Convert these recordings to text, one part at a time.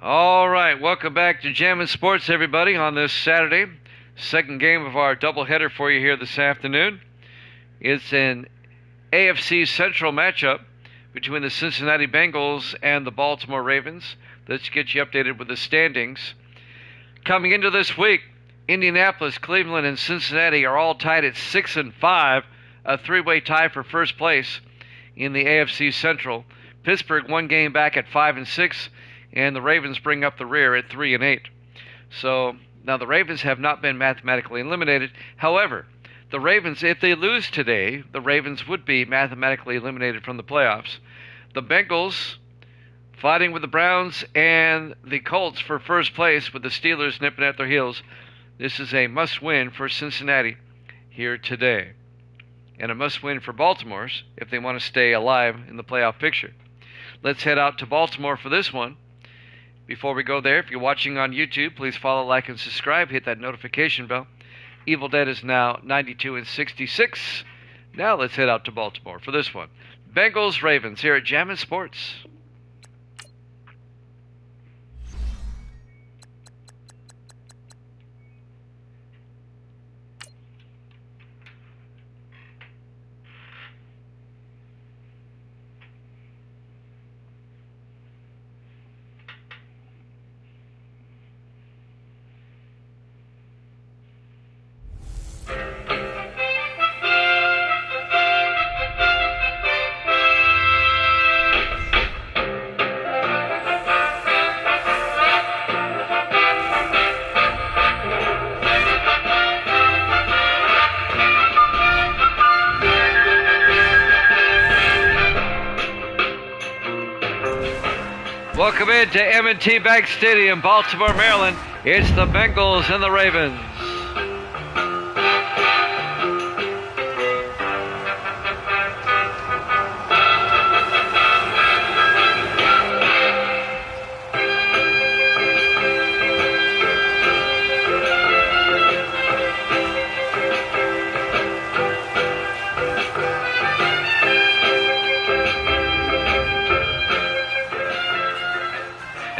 All right, welcome back to Jammin' Sports, everybody, on this Saturday. Second game of our doubleheader for you here this afternoon. It's an AFC Central matchup between the Cincinnati Bengals and the Baltimore Ravens. Let's get you updated with the standings. Coming into this week, Indianapolis, Cleveland, and Cincinnati are all tied at 6-5, a three-way tie for first place in the AFC Central. Pittsburgh one game back at 5-6. And the Ravens bring up the rear at 3-8. So now the Ravens have not been mathematically eliminated. However, the Ravens, if they lose today, the Ravens would be mathematically eliminated from the playoffs. The Bengals fighting with the Browns and the Colts for first place, with the Steelers nipping at their heels. This is a must-win for Cincinnati here today, and a must-win for Baltimore if they want to stay alive in the playoff picture. Let's head out to Baltimore for this one. Before we go there, if you're watching on YouTube, please follow, like, and subscribe. Hit that notification bell. Evil Dead is now 92-66. Now let's head out to Baltimore for this one. Bengals Ravens here at Jammin' Sports. Welcome into M&T Bank Stadium, Baltimore, Maryland. It's the Bengals and the Ravens.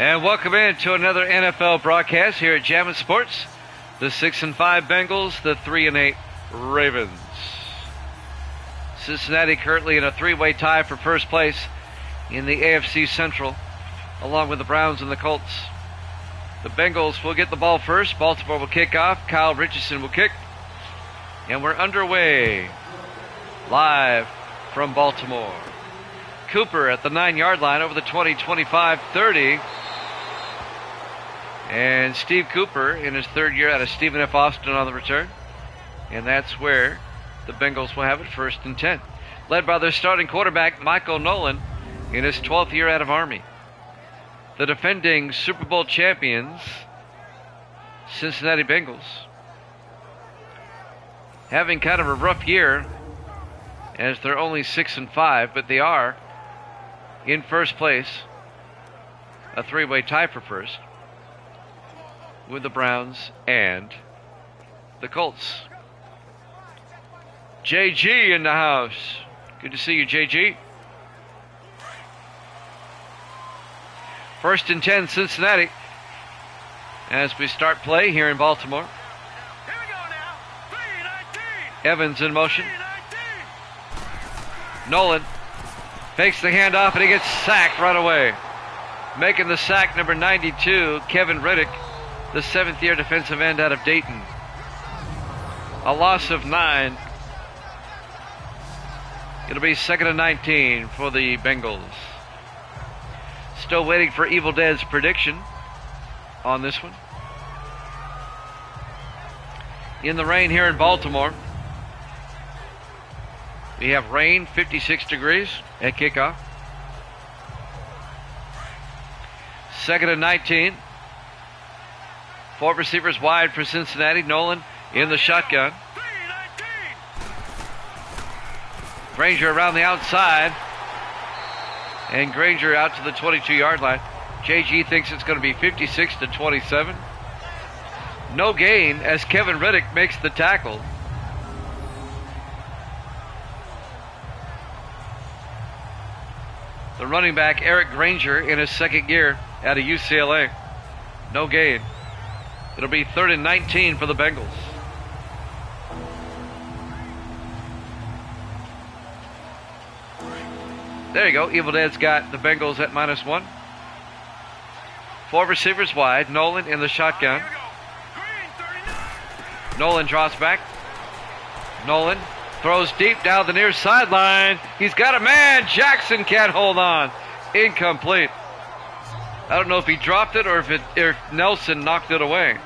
And welcome in to another NFL broadcast here at Jammin' Sports. The 6-5 Bengals, the 3-8 Ravens. Cincinnati currently in a three-way tie for first place in the AFC Central, along with the Browns and the Colts. The Bengals will get the ball first. Baltimore will kick off. Kyle Richardson will kick. And we're underway. Live from Baltimore. Cooper at the 9-yard line over the 20, 25, 30. And Steve Cooper in his third year out of Stephen F. Austin on the return. And that's where the Bengals will have it, 1st and 10. Led by their starting quarterback, Michael Nolan, in his 12th year out of Army. The defending Super Bowl champions, Cincinnati Bengals, having kind of a rough year as they're only 6-5, but they are in first place, a three-way tie for first, with the Browns and the Colts. JG in the house. Good to see you, JG. 1st and 10, Cincinnati, as we start play here in Baltimore. Here we go now. 3-19. Evans in motion. Nolan fakes the handoff and he gets sacked right away. Making the sack, number 92, Kevin Riddick, the 7th-year defensive end out of Dayton. A loss of 9. It'll be 2nd and 19 for the Bengals. Still waiting for Evil Dead's prediction on this one. In the rain here in Baltimore, we have rain, 56 degrees at kickoff. 2nd and 19. 4 receivers wide for Cincinnati. Nolan in the shotgun. Granger around the outside. And Granger out to the 22-yard line. JG thinks it's going to be 56-27. No gain as Kevin Riddick makes the tackle. The running back, Eric Granger, in his second year out of UCLA. No gain. It'll be 3rd and 19 for the Bengals. There you go. Evil Dead's got the Bengals at -1. 4 receivers wide. Nolan in the shotgun. Nolan drops back. Nolan throws deep down the near sideline. He's got a man. Jackson can't hold on. Incomplete. I don't know if he dropped it or if Nelson knocked it away.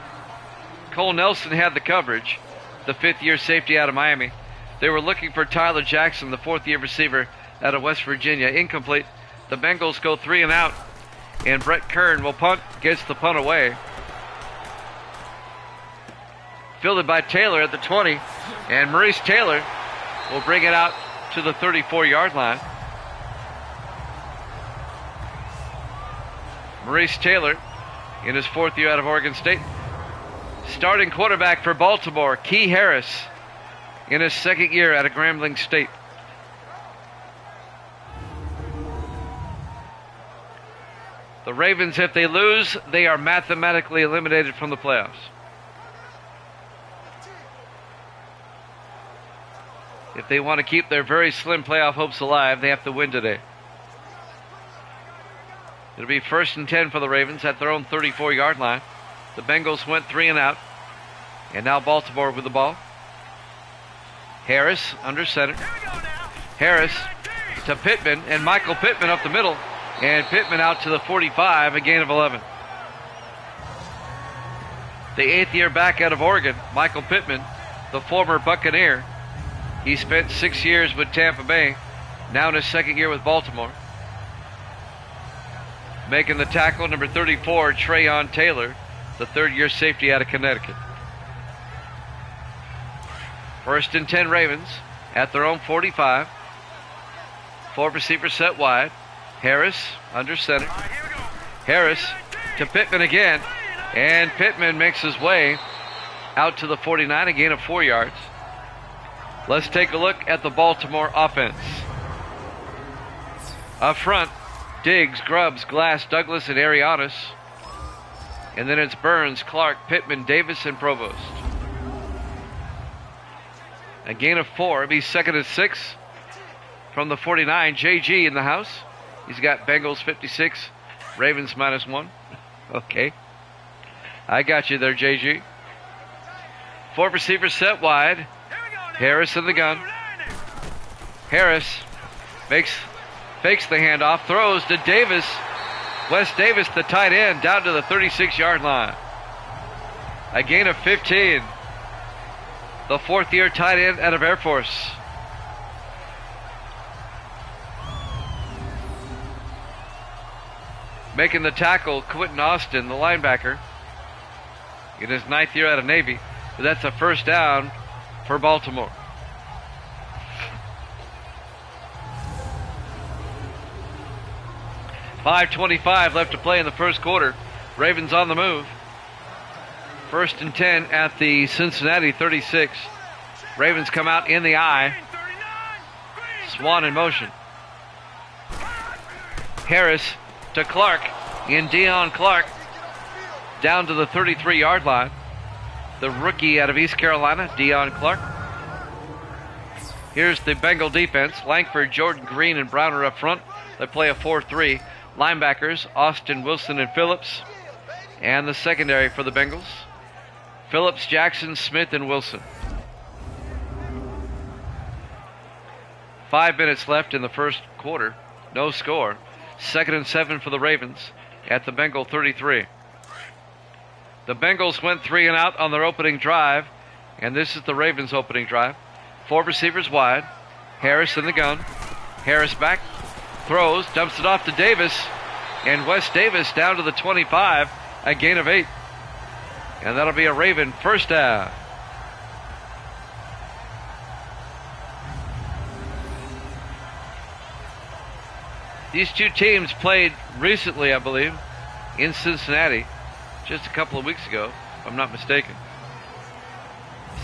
Cole Nelson had the coverage, the 5th-year safety out of Miami. They were looking for Tyler Jackson, the 4th-year receiver out of West Virginia. Incomplete. The Bengals go 3 and out, and Brett Kern will punt, gets the punt away. Fielded by Taylor at the 20, and Maurice Taylor will bring it out to the 34-yard line. Maurice Taylor in his 4th year out of Oregon State. Starting quarterback for Baltimore, Key Harris, in his 2nd year out of Grambling State. The Ravens, if they lose, they are mathematically eliminated from the playoffs. If they want to keep their very slim playoff hopes alive, they have to win today. It'll be 1st and 10 for the Ravens at their own 34-yard line. The Bengals went 3 and out. And now Baltimore with the ball. Harris under center. Harris to Pittman, and Michael Pittman up the middle. And Pittman out to the 45, a gain of 11. The 8th-year back out of Oregon, Michael Pittman, the former Buccaneer. He spent 6 years with Tampa Bay, now in his 2nd year with Baltimore. Making the tackle, number 34, Trayon Taylor, the 3rd-year safety out of Connecticut. 1st and 10 Ravens at their own 45. 4 receivers set wide. Harris under center. Harris to Pittman again, and Pittman makes his way out to the 49, a gain of 4 yards. Let's take a look at the Baltimore offense. Up front, Diggs, Grubbs, Glass, Douglas, and Arianis. And then it's Burns, Clark, Pittman, Davis, and Provost. A gain of 4. It'll be 2nd and 6 from the 49. JG in the house. He's got Bengals 56, Ravens -1. Okay. I got you there, JG. 4 receivers set wide. Harris in the gun. Harris fakes the handoff, throws to Davis. Wes Davis, the tight end, down to the 36-yard line. A gain of 15. The 4th-year tight end out of Air Force. Making the tackle, Quentin Austin, the linebacker, in his 9th year out of Navy. But that's a 1st down for Baltimore. .5:25 left to play in the 1st quarter. Ravens on the move. 1st and 10 at the Cincinnati 36. Ravens come out in the eye. Swan in motion. Harris to Clark, in Deion Clark, down to the 33-yard line. The rookie out of East Carolina, Deion Clark. Here's the Bengal defense. Langford, Jordan Green, and Browner up front. They play a 4-3. Linebackers, Austin, Wilson, and Phillips. And the secondary for the Bengals, Phillips, Jackson, Smith, and Wilson. 5 minutes left in the 1st quarter. No score. 2nd and 7 for the Ravens at the Bengal 33. The Bengals went 3 and out on their opening drive, and this is the Ravens' opening drive. 4 receivers wide. Harris in the gun. Harris back. Throws. Dumps it off to Davis. And Wes Davis down to the 25. A gain of 8. And that'll be a Raven 1st down. These two teams played recently, I believe, in Cincinnati, just a couple of weeks ago, if I'm not mistaken.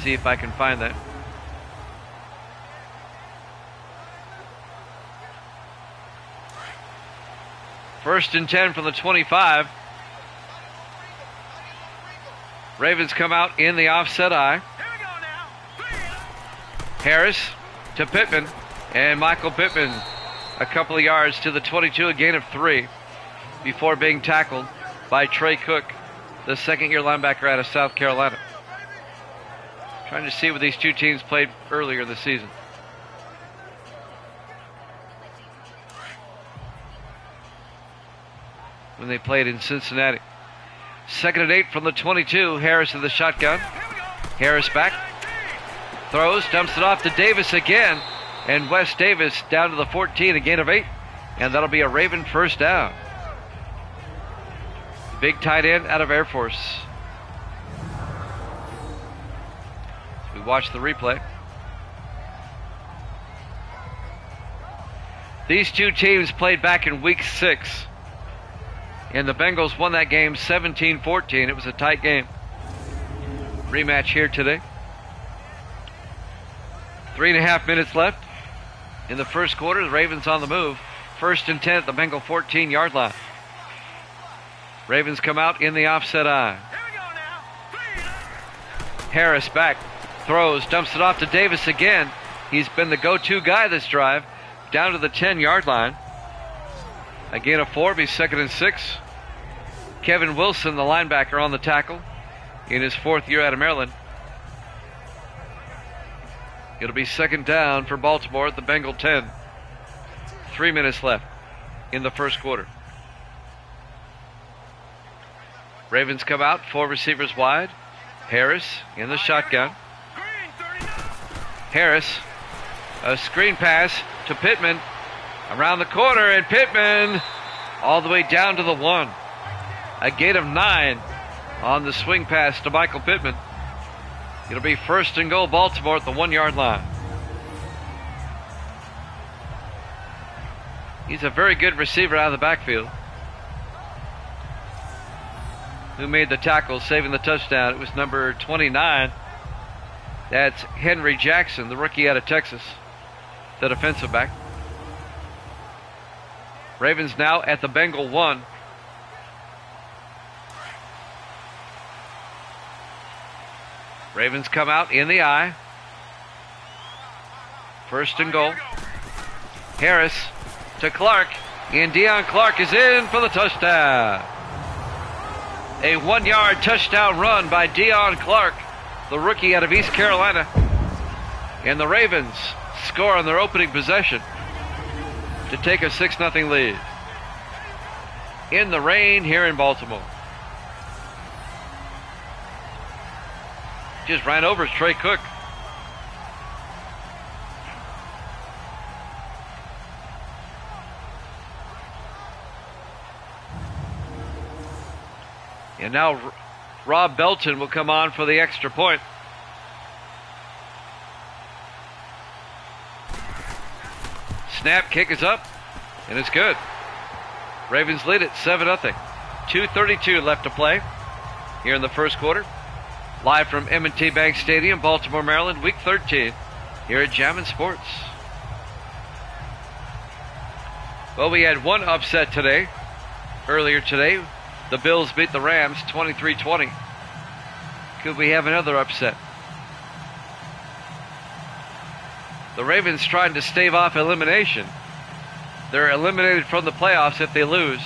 See if I can find that. First and 10 from the 25. Ravens come out in the offset eye. Here we go now. Harris to Pittman, and Michael Pittman a couple of yards to the 22, a gain of 3 before being tackled by Trey Cook, the second-year linebacker out of South Carolina. Trying to see what these two teams played earlier this season. When they played in Cincinnati. Second and 8 from the 22. Harris in the shotgun. Harris back. Throws, dumps it off to Davis again. And Wes Davis down to the 14, a gain of 8. And that'll be a Raven first down. Big tight end out of Air Force. We watch the replay. These two teams played back in week 6. And the Bengals won that game 17-14. It was a tight game. Rematch here today. 3.5 minutes left in the first quarter. The Ravens on the move. First and 10 at the Bengal 14-yard line. Ravens come out in the offset eye. Here we go now. Harris back. Throws. Dumps it off to Davis again. He's been the go-to guy this drive. Down to the 10-yard line. A gain of 4, be second and 6. Kevin Wilson, the linebacker, on the tackle in his 4th year out of Maryland. It'll be second down for Baltimore at the Bengal 10. 3 minutes left in the first quarter. Ravens come out, 4 receivers wide. Harris in the shotgun. Harris, a screen pass to Pittman. Around the corner, and Pittman all the way down to the 1. A gain of 9 on the swing pass to Michael Pittman. It'll be first and goal, Baltimore at the 1-yard line. He's a very good receiver out of the backfield. Who made the tackle, saving the touchdown? It was number 29. That's Henry Jackson, the rookie out of Texas, the defensive back. Ravens now at the Bengal 1. Ravens come out in the eye. First and goal. Harris to Clark. And Deion Clark is in for the touchdown. A 1-yard touchdown run by Deion Clark, the rookie out of East Carolina. And the Ravens score on their opening possession to take a 6-0 lead. In the rain here in Baltimore. Just ran over Trey Cook. And now Rob Belton will come on for the extra point. Snap, kick is up, and it's good. Ravens lead it 7-0. 2:32 left to play here in the first quarter. Live from M&T Bank Stadium, Baltimore, Maryland, Week 13 here at Jammin' Sports. Well, we had one upset today. Earlier today, the Bills beat the Rams 23-20. Could we have another upset? The Ravens trying to stave off elimination. They're eliminated from the playoffs if they lose.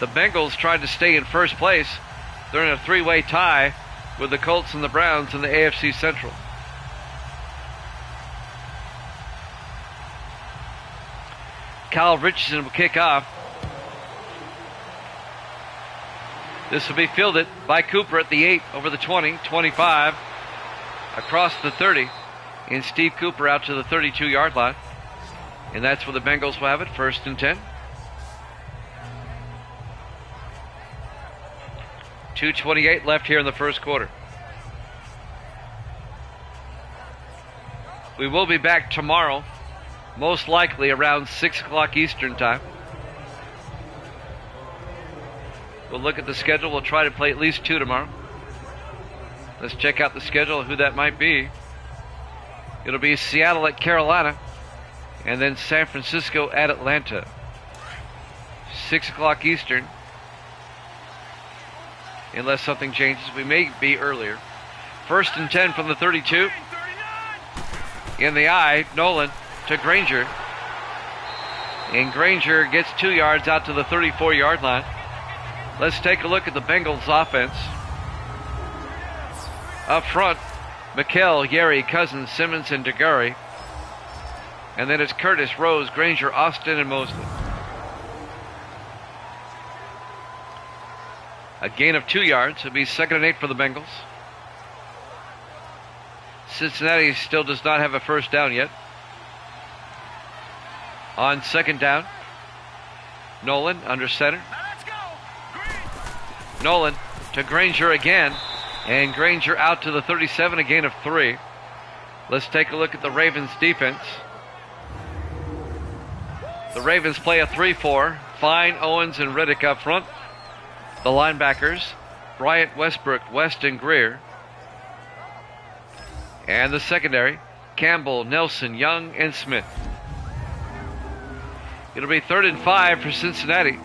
The Bengals tried to stay in first place. They're in a 3-way tie with the Colts and the Browns in the AFC Central. Kyle Richardson will kick off. This will be fielded by Cooper at the 8, over the 20, 25, across the 30, and Steve Cooper out to the 32-yard line. And that's where the Bengals will have it, first and 10. 2:28 left here in the first quarter. We will be back tomorrow, most likely around 6 o'clock Eastern time. We'll look at the schedule. We'll try to play at least 2 tomorrow. Let's check out the schedule, who that might be. It'll be Seattle at Carolina, and then San Francisco at Atlanta. 6 o'clock Eastern. Unless something changes, we may be earlier. 1st and 10 from the 32. In the eye, Nolan to Granger. And Granger gets 2 yards out to the 34-yard line. Let's take a look at the Bengals offense. Up front, McKell, Yeri, Cousins, Simmons, and DeGurry. And then it's Curtis, Rose, Granger, Austin, and Mosley. A gain of 2 yards. It'll be 2nd and 8 for the Bengals. Cincinnati still does not have a first down yet. On 2nd down, Nolan under center. Nolan to Granger again. And Granger out to the 37, a gain of 3. Let's take a look at the Ravens defense. The Ravens play a 3-4. Fine, Owens, and Riddick up front. The linebackers, Bryant, Westbrook, West, and Greer. And the secondary, Campbell, Nelson, Young, and Smith. It'll be 3rd and 5 for Cincinnati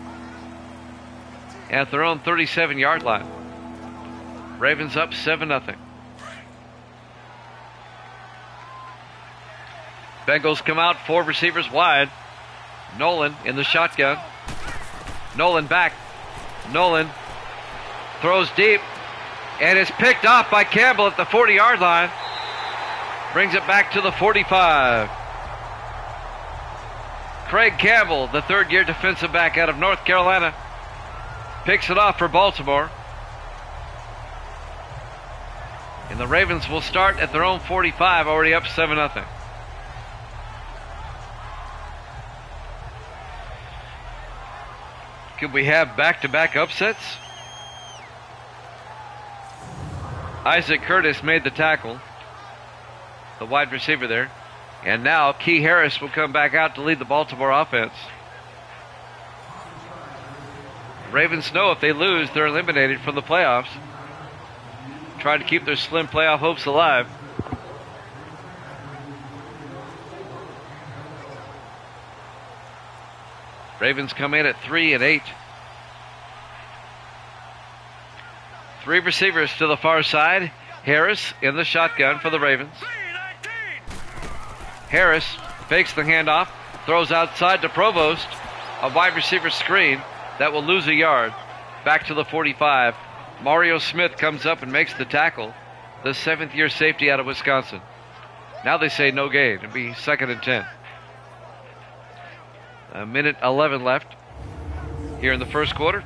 at their own 37-yard line. Ravens up 7-0. Bengals come out, 4 receivers wide. Nolan in the shotgun. Nolan back. Nolan throws deep, and it's picked off by Campbell at the 40-yard line. Brings it back to the 45. Craig Campbell, the 3rd-year defensive back out of North Carolina, picks it off for Baltimore. And the Ravens will start at their own 45, already up 7-0. Could we have back-to-back upsets? Isaac Curtis made the tackle, the wide receiver there. And now Key Harris will come back out to lead the Baltimore offense. Ravens know if they lose, they're eliminated from the playoffs. Trying to keep their slim playoff hopes alive. Ravens come in at 3 and 8. 3 receivers to the far side. Harris in the shotgun for the Ravens. Harris fakes the handoff, throws outside to Provost. A wide receiver screen that will lose a yard. Back to the 45. Mario Smith comes up and makes the tackle. The 7th-year safety out of Wisconsin. Now they say no gain. It'll be 2nd and 10. 1:11 left here in the first quarter.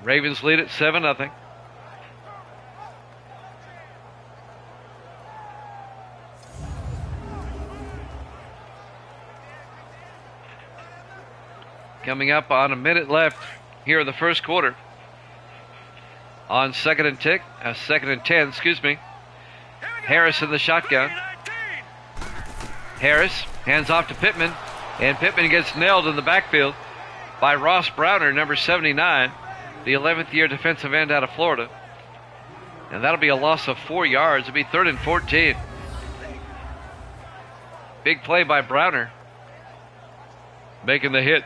Ravens lead at 7-0. Coming up on 1 minute left here in the first quarter. On 2nd and 10, excuse me. Harris in the shotgun. Harris hands off to Pittman, and Pittman gets nailed in the backfield by Ross Browner, number 79, the 11th-year defensive end out of Florida. And that'll be a loss of 4 yards. It'll be 3rd and 14. Big play by Browner, making the hit.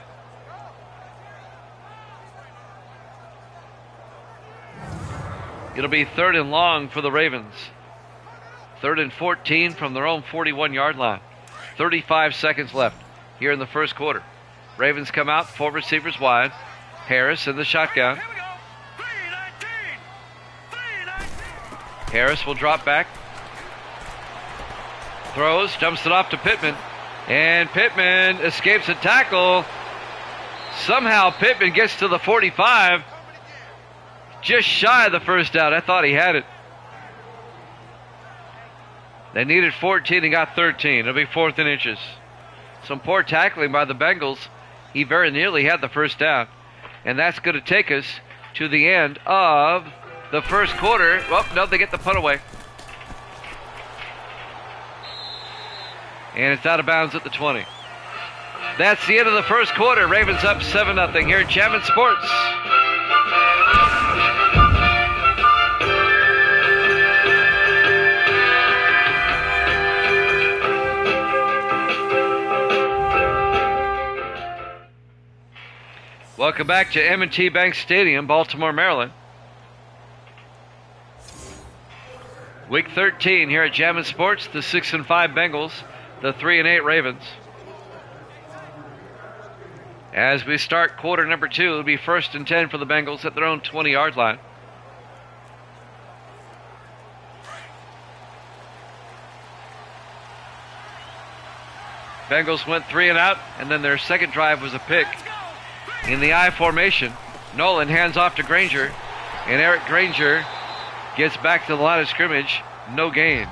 It'll be 3rd and long for the Ravens. 3rd and 14 from their own 41-yard line. 35 seconds left here in the first quarter. Ravens come out, 4 receivers wide. Harris in the shotgun. Harris will drop back. Throws, dumps it off to Pittman. And Pittman escapes a tackle. Somehow Pittman gets to the 45. Just shy of the first down. I thought he had it. They needed 14 and got 13. It'll be 4th and inches. Some poor tackling by the Bengals. He very nearly had the first down. And that's going to take us to the end of the first quarter. Well, no, they get the punt away. And it's out of bounds at the 20. That's the end of the first quarter. Ravens up 7-0 here at Chapman Sports. Welcome back to M&T Bank Stadium, Baltimore, Maryland. Week 13 here at Jammin' Sports. The 6-5 Bengals, the 3-8 Ravens. As we start quarter number 2, it'll be 1st and 10 for the Bengals at their own 20-yard line. Bengals went 3 and out, and then their second drive was a pick. In the I formation, Nolan hands off to Granger, and Eric Granger gets back to the line of scrimmage. No gain.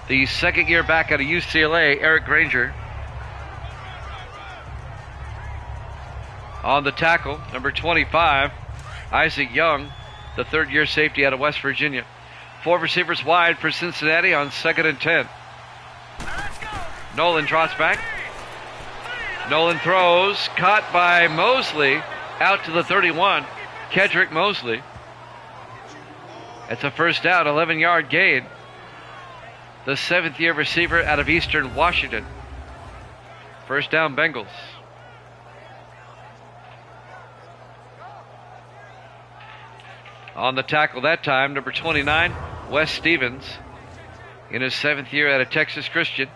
The second year back out of UCLA, Eric Granger. On the tackle, number 25, Isaac Young, the third-year safety out of West Virginia. 4 receivers wide for Cincinnati on 2nd and 10. Nolan drops back. Nolan throws, caught by Mosley, out to the 31. Kedrick Mosley. It's a first down, 11-yard gain. The 7th-year receiver out of Eastern Washington. First down, Bengals. On the tackle that time, number 29, Wes Stevens, in his 7th year out of Texas Christian.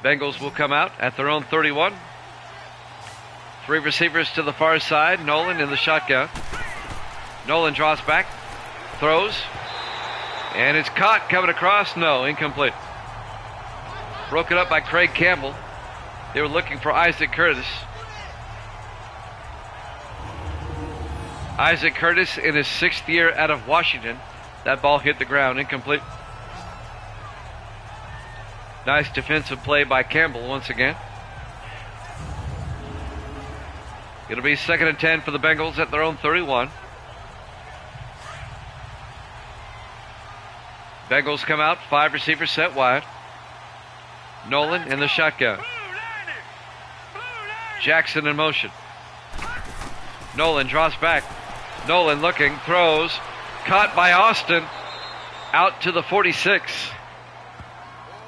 Bengals will come out at their own 31. 3 receivers to the far side. Nolan in the shotgun. Nolan draws back, throws, and it's caught coming across. No, incomplete. Broken up by Craig Campbell. They were looking for Isaac Curtis. Isaac Curtis in his 6th year out of Washington. That ball hit the ground, incomplete. Nice defensive play by Campbell once again. It'll be 2nd and 10 for the Bengals at their own 31. Bengals come out, 5 receivers set wide. Nolan in the shotgun. Jackson in motion. Nolan draws back. Nolan looking, throws, caught by Austin, out to the 46.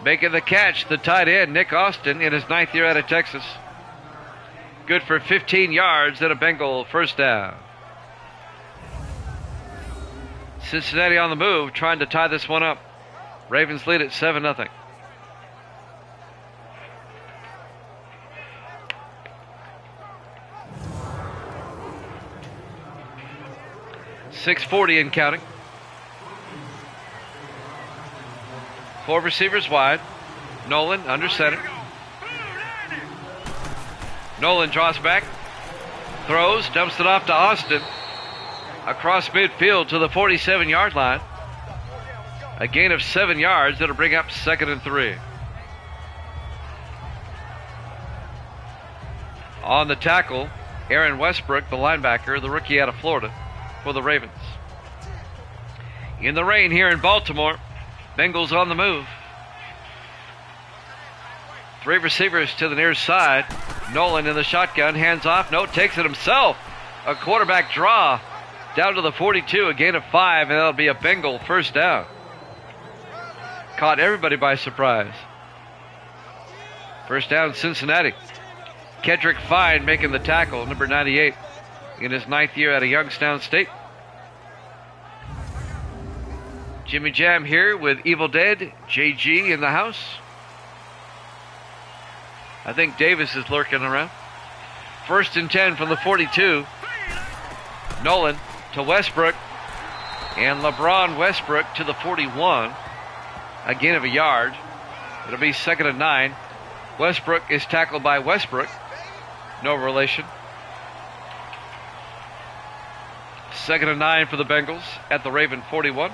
Making the catch, the tight end, Nick Austin, in his 9th year out of Texas. Good for 15 yards and a Bengal first down. Cincinnati on the move, trying to tie this one up. Ravens lead at 7-0. .640 and counting. 4 receivers wide. Nolan under center. Nolan draws back, throws, dumps it off to Austin. Across midfield to the 47-yard line. A gain of 7 yards. That'll bring up 2nd and 3. On the tackle, Aaron Westbrook, the linebacker, the rookie out of Florida, for the Ravens. In the rain here in Baltimore, Bengals on the move. 3 receivers to the near side. Nolan in the shotgun, hands off. No, takes it himself. A quarterback draw down to the 42, a gain of 5, and that'll be a Bengal first down. Caught everybody by surprise. First down, Cincinnati. Kedrick Fine making the tackle, number 98, in his 9th year out of Youngstown State. Jimmy Jam here with Evil Dead, JG in the house. I think Davis is lurking around. 1st and 10 from the 42. Nolan to Westbrook. And LeBron Westbrook to the 41. A gain of a yard. It'll be 2nd and 9. Westbrook is tackled by Westbrook. No relation. 2nd and 9 for the Bengals at the Raven 41.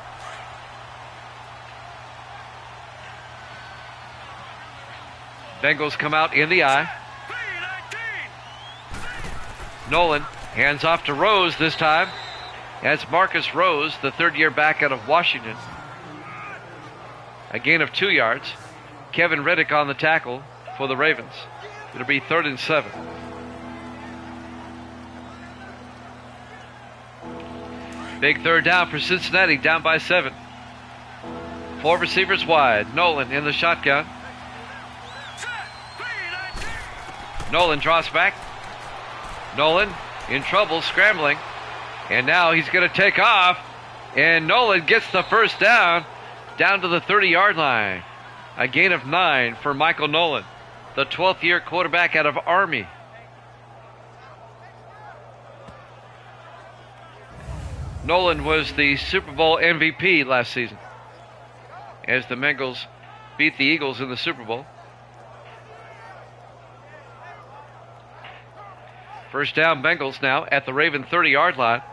Bengals come out in the I. Nolan hands off to Rose this time. That's Marcus Rose, the 3rd-year back out of Washington. A gain of 2 yards. Kevin Riddick on the tackle for the Ravens. It'll be 3rd and 7. Big third down for Cincinnati, down by 7. 4 receivers wide. Nolan in the shotgun. Nolan draws back. Nolan in trouble, scrambling. And now he's going to take off. And Nolan gets the first down to the 30-yard line. A gain of 9 for Michael Nolan, the 12th year quarterback out of Army. Nolan was the Super Bowl MVP last season as the Bengals beat the Eagles in the Super Bowl. First down, Bengals now at the Raven 30-yard line.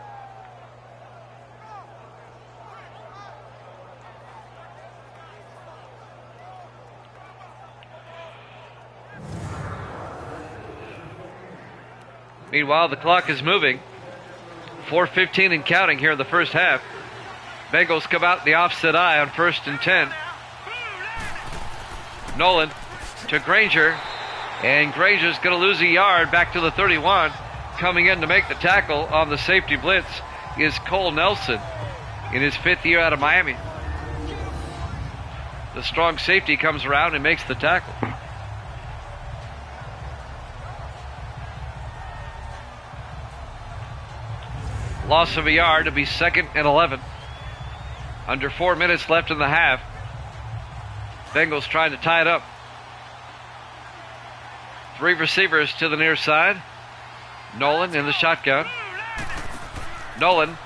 Meanwhile, the clock is moving. 4:15 and counting here in the first half. Bengals come out the offset eye on 1st and 10. Nolan to Granger. And Granger's going to lose a yard back to the 31. Coming in to make the tackle on the safety blitz is Cole Nelson in his 5th year out of Miami. The strong safety comes around and makes the tackle. Loss of a yard to be 2nd and 11. Under 4 minutes left in the half. Bengals trying to tie it up. 3 receivers to the near side. Nolan in the shotgun. Nolan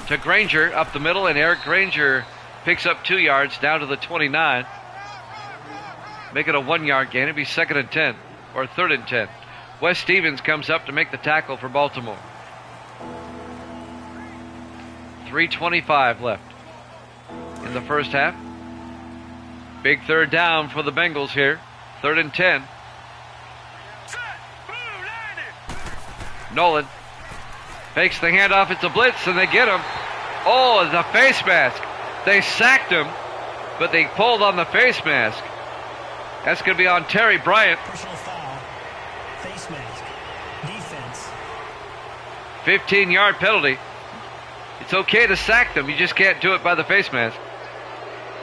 to Granger up the middle, and Eric Granger picks up 2 yards down to the 29. Make it a 1-yard gain. It'd be 2nd and 10, or 3rd and 10. Wes Stevens comes up to make the tackle for Baltimore. 3:25 left in the first half. Big 3rd down for the Bengals here. 3rd and 10. Nolan fakes the handoff. It's a blitz, and they get him. Oh, the face mask. They sacked him, but they pulled on the face mask. That's going to be on Terry Bryant. Personal foul. Face mask. Defense. 15-yard penalty. It's okay to sack them. You just can't do it by the face mask.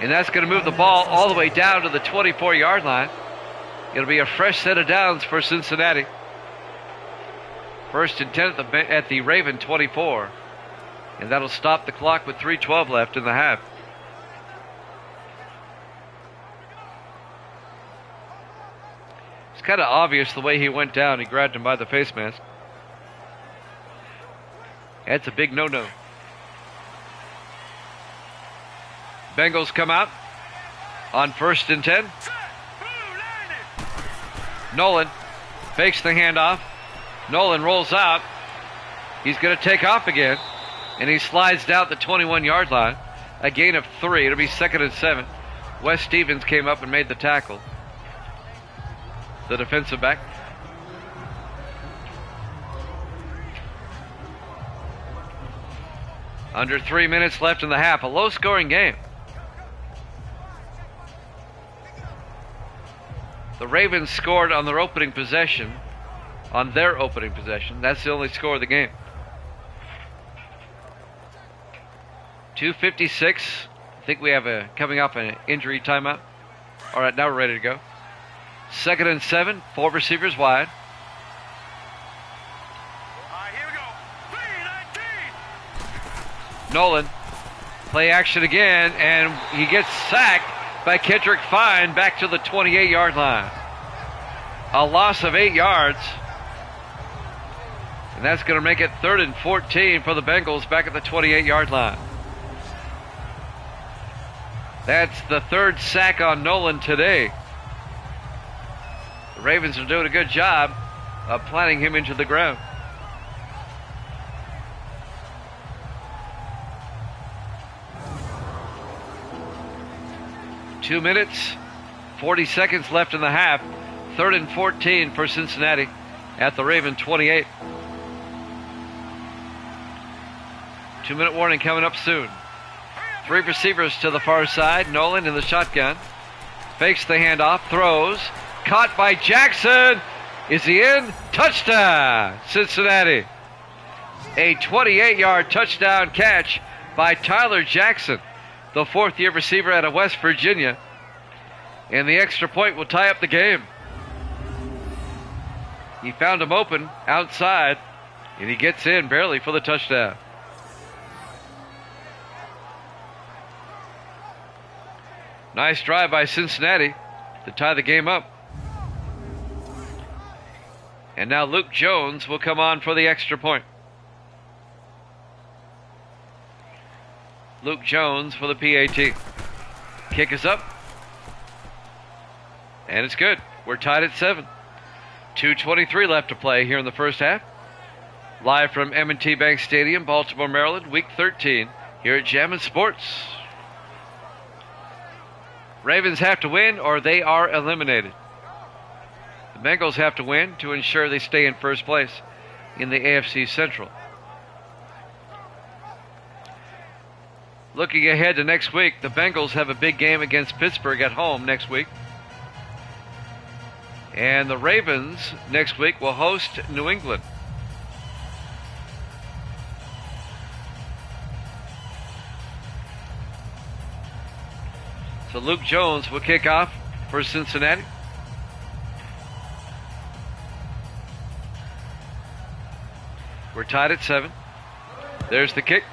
And that's going to move the ball all the way down to the 24-yard line. It'll be a fresh set of downs for Cincinnati. 1st and 10 at the Raven 24. And that'll stop the clock with 3:12 left in the half. It's kind of obvious the way he went down. He grabbed him by the face mask. That's a big no-no. Bengals come out on 1st and 10. Nolan fakes the handoff. Nolan rolls out. He's going to take off again. And he slides down the 21-yard line. A gain of 3. It'll be 2nd and 7. Wes Stevens came up and made the tackle. The defensive back. Under 3 minutes left in the half. A low-scoring game. The Ravens scored on their opening possession. That's the only score of the game. 2:56. I think we have coming up an injury timeout. All right, now we're ready to go. 2nd and 7. 4 receivers wide. All right, here we go. 3:19. Nolan. Play action again, and he gets sacked by Kendrick Fine back to the 28-yard line. A loss of 8 yards. And that's going to make it 3rd and 14 for the Bengals back at the 28-yard line. That's the 3rd sack on Nolan today. The Ravens are doing a good job of planting him into the ground. Two minutes, 40 seconds left in the half. 3rd and 14 for Cincinnati at the Raven 28. 2-minute warning coming up soon. 3 receivers to the far side. Nolan in the shotgun. Fakes the handoff. Throws. Caught by Jackson. Is he in? Touchdown, Cincinnati. A 28-yard touchdown catch by Tyler Jackson, the 4th-year receiver out of West Virginia. And the extra point will tie up the game. He found him open outside, and he gets in barely for the touchdown. Nice drive by Cincinnati to tie the game up. And now Luke Jones will come on for the extra point. Luke Jones for the PAT. Kick is up. And it's good. We're tied at 7. 2:23 left to play here in the first half. Live from M&T Bank Stadium, Baltimore, Maryland, Week 13 here at Jammin' Sports. Ravens have to win or they are eliminated. The Bengals have to win to ensure they stay in first place in the AFC Central. Looking ahead to next week, the Bengals have a big game against Pittsburgh at home next week. And the Ravens next week will host New England. So Luke Jones will kick off for Cincinnati. We're tied at 7. There's the kick.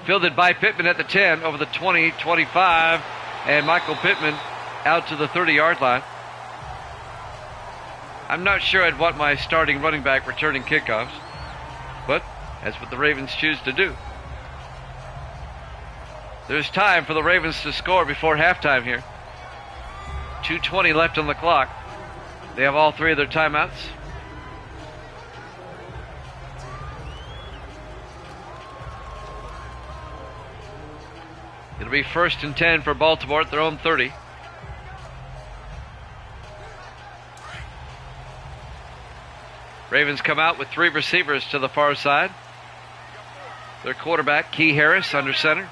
Fielded by Pittman at the 10, over the 20, 25, and Michael Pittman out to the 30-yard line. I'm not sure I'd want my starting running back returning kickoffs, but that's what the Ravens choose to do. There's time for the Ravens to score before halftime here. 2:20 left on the clock. They have all 3 of their timeouts. It'll be 1st and 10 for Baltimore at their own 30. Ravens come out with 3 receivers to the far side. Their quarterback, Key Harris, under center.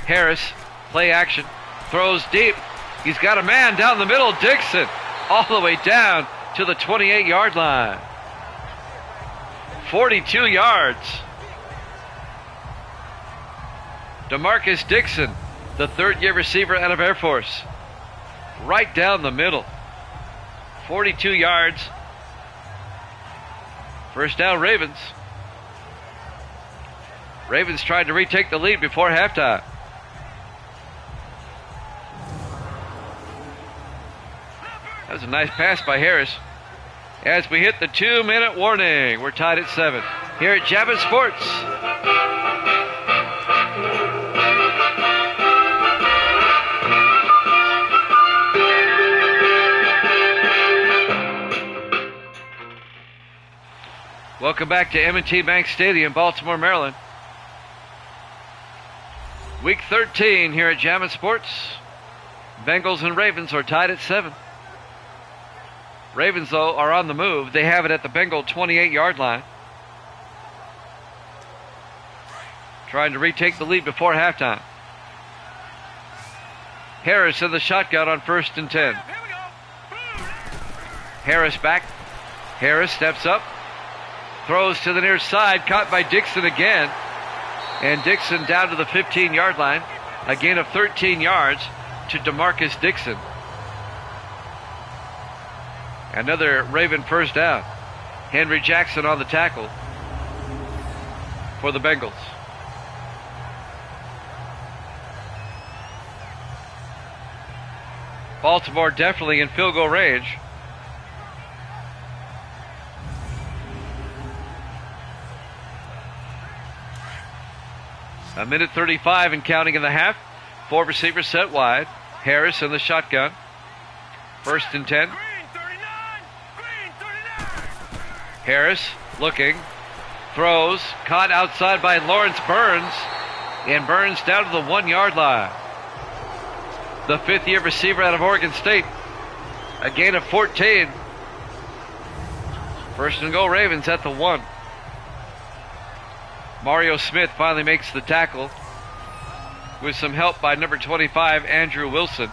Harris, play action, throws deep. He's got a man down the middle, Dixon, all the way down to the 28-yard line. 42 yards. DeMarcus Dixon, the 3rd-year receiver out of Air Force. Right down the middle. 42 yards. First down, Ravens. Ravens tried to retake the lead before halftime. That was a nice pass by Harris. As we hit the 2-minute warning, we're tied at 7 here at Jammin' Sports. Welcome back to M&T Bank Stadium, Baltimore, Maryland. Week 13 here at Jammin' Sports. Bengals and Ravens are tied at 7. Ravens, though, are on the move. They have it at the Bengal 28-yard line. Trying to retake the lead before halftime. Harris in the shotgun on 1st and 10. Harris back. Harris steps up. Throws to the near side. Caught by Dixon again. And Dixon down to the 15-yard line. A gain of 13 yards to DeMarcus Dixon. Another Raven first down. Henry Jackson on the tackle for the Bengals. Baltimore definitely in field goal range. A minute 35 and counting in the half. 4 receivers set wide. Harris in the shotgun. 1st and 10. Harris looking, throws, caught outside by Lawrence Burns, and Burns down to the 1-yard line. The 5th-year receiver out of Oregon State, a gain of 14. 1st and goal, Ravens at the 1. Mario Smith finally makes the tackle with some help by number 25, Andrew Wilson.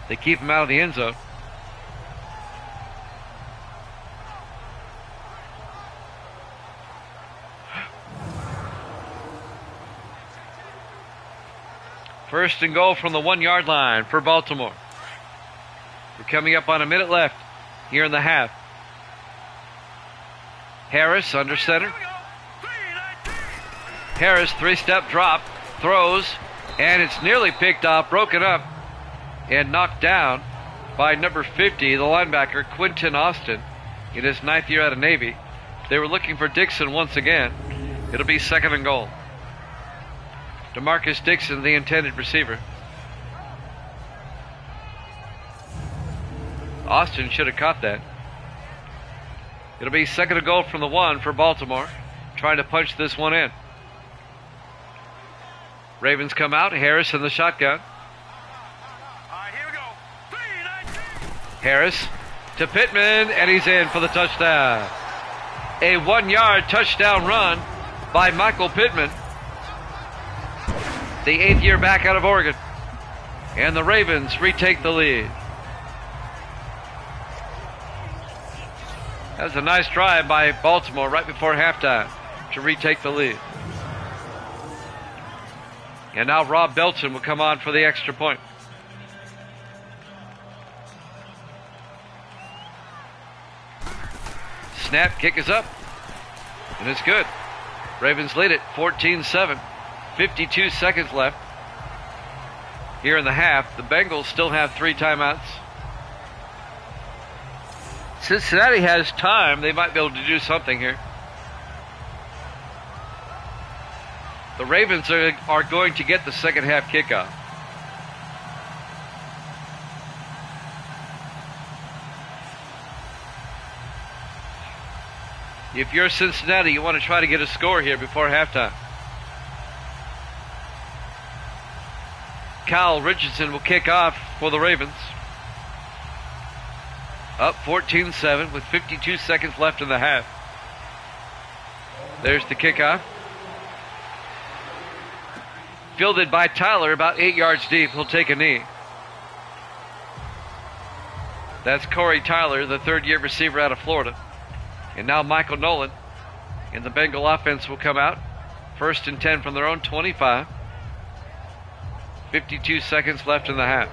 They keep him out of the end zone. First and goal from the 1-yard line for Baltimore. We're coming up on a minute left here in the half. Harris under center. Harris, 3-step drop, throws, and it's nearly picked off, broken up, and knocked down by number 50, the linebacker, Quentin Austin, in his 9th year out of Navy. They were looking for Dixon once again. It'll be second and goal. DeMarcus Dixon, the intended receiver. Austin should have caught that. It'll be second and goal from the 1 for Baltimore, trying to punch this one in. Ravens come out, Harris in the shotgun. Here we go. 3-19. Harris to Pittman, and he's in for the touchdown. A 1-yard touchdown run by Michael Pittman, the 8th year back out of Oregon. And the Ravens retake the lead. That was a nice drive by Baltimore right before halftime to retake the lead. And now Rob Belton will come on for the extra point. Snap, kick is up, and it's good. Ravens lead it 14-7. 52 seconds left here in the half. The Bengals still have 3 timeouts. Cincinnati has time. They might be able to do something here. The Ravens are going to get the second half kickoff. If you're Cincinnati, you want to try to get a score here before halftime. Kyle Richardson will kick off for the Ravens. Up 14-7 with 52 seconds left in the half. There's the kickoff. Fielded by Tyler about 8 yards deep. He'll take a knee. That's Corey Tyler, the 3rd-year receiver out of Florida. And now Michael Nolan. And the Bengal offense will come out. 1st and 10 from their own 25. 52 seconds left in the half.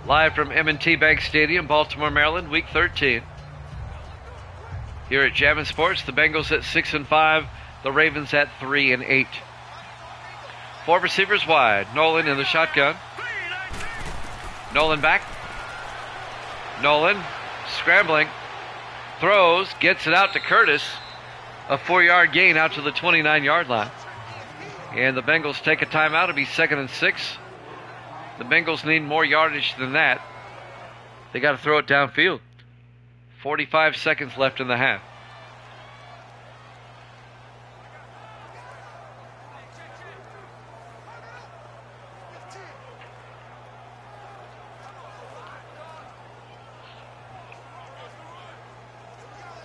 Live from M&T Bank Stadium, Baltimore, Maryland, Week 13. Here at Jammin' Sports, the Bengals at 6-5, the Ravens at 3-8. 4 receivers wide. Nolan in the shotgun. Nolan back. Nolan scrambling. Throws, gets it out to Curtis. A 4-yard gain out to the 29-yard line. And the Bengals take a timeout. It'll be 2nd and 6. The Bengals need more yardage than that. They got to throw it downfield. 45 seconds left in the half.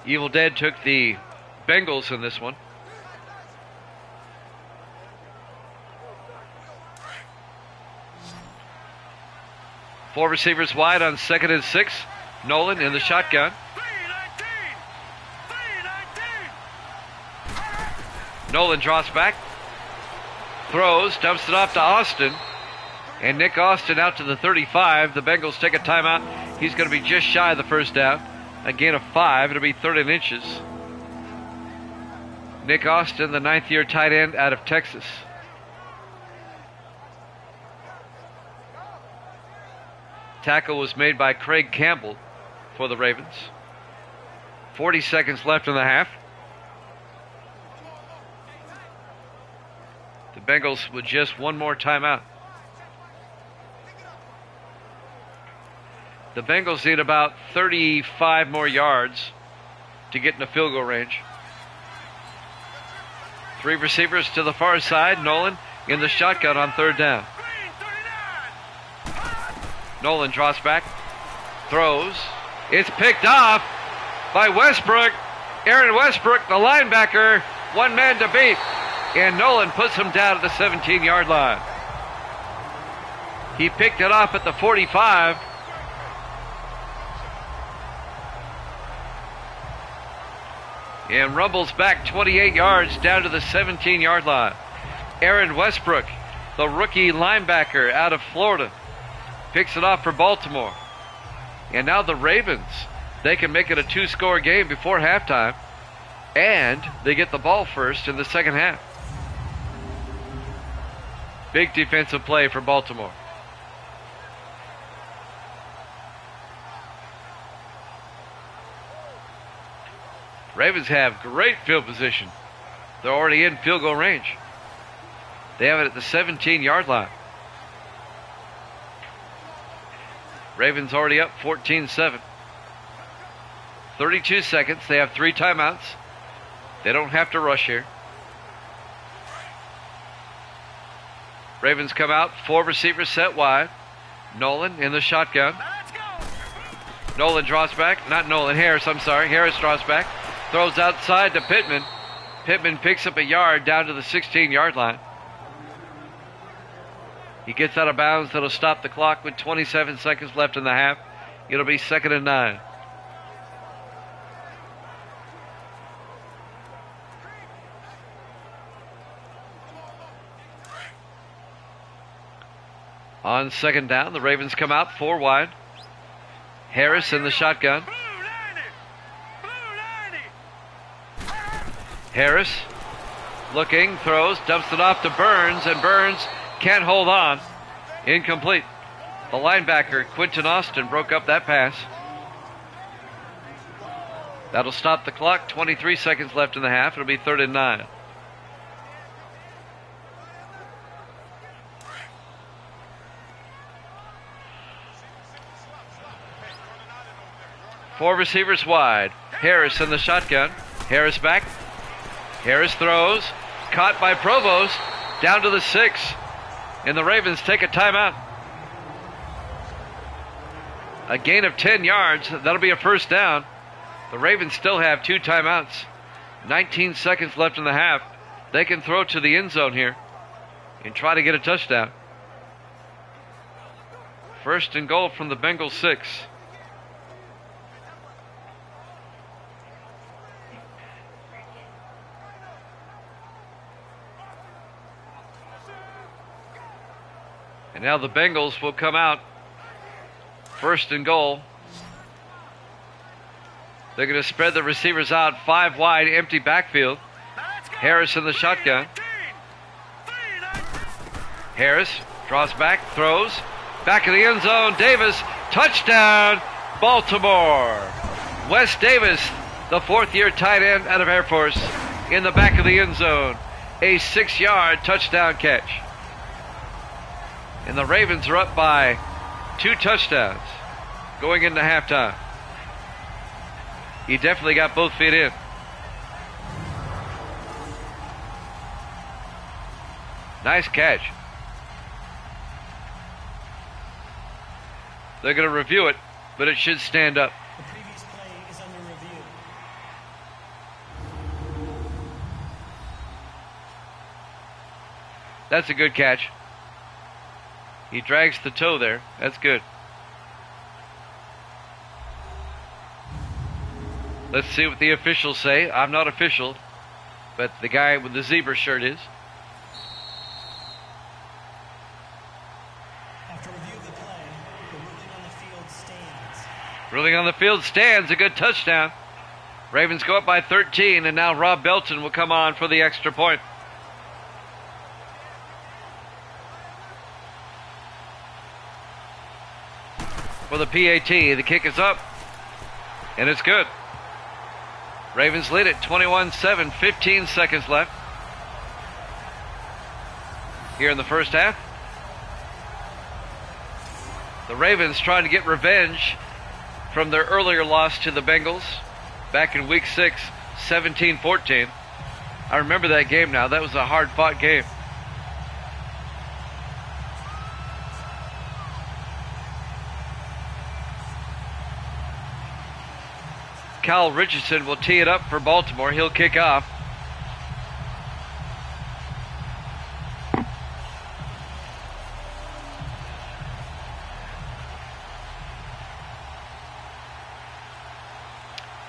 Evil Dead took the Bengals in this one. Four receivers wide on 2nd and 6. Nolan in the shotgun. 3-19. Nolan draws back. Throws, dumps it off to Austin. And Nick Austin out to the 35. The Bengals take a timeout. He's going to be just shy of the first down. A gain of 5. It'll be 3rd and inches. Nick Austin, the 9th-year tight end out of Texas. Tackle was made by Craig Campbell for the Ravens. 40 seconds left in the half. The Bengals with just one more timeout. The Bengals need about 35 more yards to get in the field goal range. 3 receivers to the far side. Nolan in the shotgun on 3rd down. Nolan draws back, throws. It's picked off by Westbrook. Aaron Westbrook, the linebacker, one man to beat. And Nolan puts him down at the 17-yard line. He picked it off at the 45. and rumbles back 28 yards down to the 17-yard line. Aaron Westbrook, the rookie linebacker out of Florida, picks it off for Baltimore. And now the Ravens, they can make it a 2-score game before halftime, and they get the ball first in the second half. Big defensive play for Baltimore. Ravens have great field position. They're already in field goal range. They have it at the 17-yard line. Ravens already up 14-7. 32 seconds. They have 3 timeouts. They don't have to rush here. Ravens come out, 4 receivers set wide. Nolan in the shotgun. Nolan draws back. Not Nolan, Harris, I'm sorry. Harris draws back. Throws outside to Pittman. Pittman picks up a yard down to the 16-yard line. He gets out of bounds. That'll stop the clock with 27 seconds left in the half. It'll be 2nd and 9. On 2nd down, the Ravens come out 4 wide. Harris in the shotgun. Harris looking, throws, dumps it off to Burns, and Burns can't hold on. Incomplete. The linebacker, Quentin Austin, broke up that pass. That'll stop the clock. 23 seconds left in the half. It'll be 3rd and 9. Four receivers wide. Harris in the shotgun. Harris back. Harris throws. Caught by Provost. Down to the 6. And the Ravens take a timeout. A gain of 10 yards. That'll be a 1st down. The Ravens still have 2 timeouts. 19 seconds left in the half. They can throw to the end zone here and try to get a touchdown. 1st and goal from the Bengals 6. And now the Bengals will come out. 1st and goal. They're going to spread the receivers out 5 wide, empty backfield. Harris in the shotgun. Harris draws back, throws. Back of the end zone. Davis, touchdown, Baltimore. Wes Davis, the 4th-year tight end out of Air Force, in the back of the end zone. A 6-yard touchdown catch. And the Ravens are up by 2 touchdowns going into halftime. He definitely got both feet in. Nice catch. They're going to review it, but it should stand up. The previous play is under review. That's a good catch. He drags the toe there. That's good. Let's see what the officials say. I'm not official, but the guy with the zebra shirt is. After review of the play, the ruling on the field stands. Ruling on the field stands. A good touchdown. Ravens go up by 13, and now Rob Belton will come on for the extra point. For the PAT, the kick is up, and it's good. Ravens lead it 21-7, 15 seconds left here in the first half. The Ravens trying to get revenge from their earlier loss to the Bengals back in week 6, 17-14. I remember that game now. That was a hard-fought game. Kyle Richardson will tee it up for Baltimore. He'll kick off.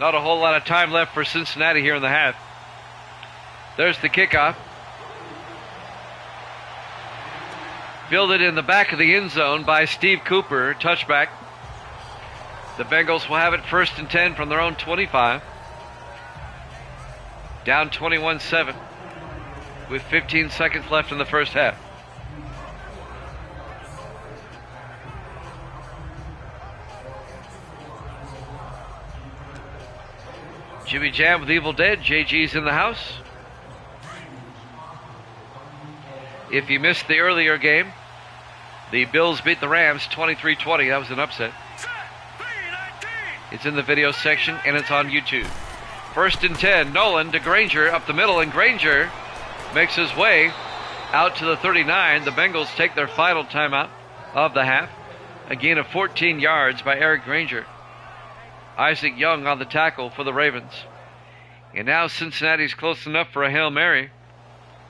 Not a whole lot of time left for Cincinnati here in the half. There's the kickoff. Fielded in the back of the end zone by Steve Cooper, touchback. The Bengals will have it 1st and 10 from their own 25. Down 21-7 with 15 seconds left in the first half. Jimmy Jam with Evil Dead. JG's in the house. If you missed the earlier game, the Bills beat the Rams 23-20. That was an upset. It's in the video section and it's on YouTube. 1st and 10. Nolan to Granger up the middle, and Granger makes his way out to the 39. The Bengals take their final timeout of the half. A gain of 14 yards by Eric Granger. Isaac Young on the tackle for the Ravens. And now Cincinnati's close enough for a Hail Mary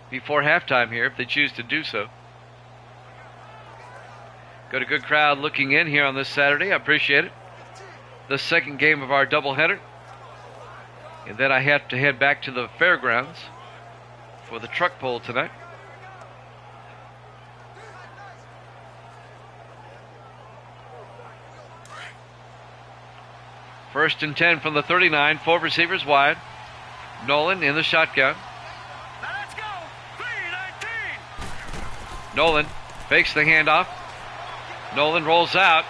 before halftime here if they choose to do so. Got a good crowd looking in here on this Saturday. I appreciate it. The second game of our doubleheader. And then I have to head back to the fairgrounds for the truck pull tonight. First and 10 from the 39. 4 receivers wide. Nolan in the shotgun. Let's go. 3-19. Nolan fakes the handoff. Nolan rolls out.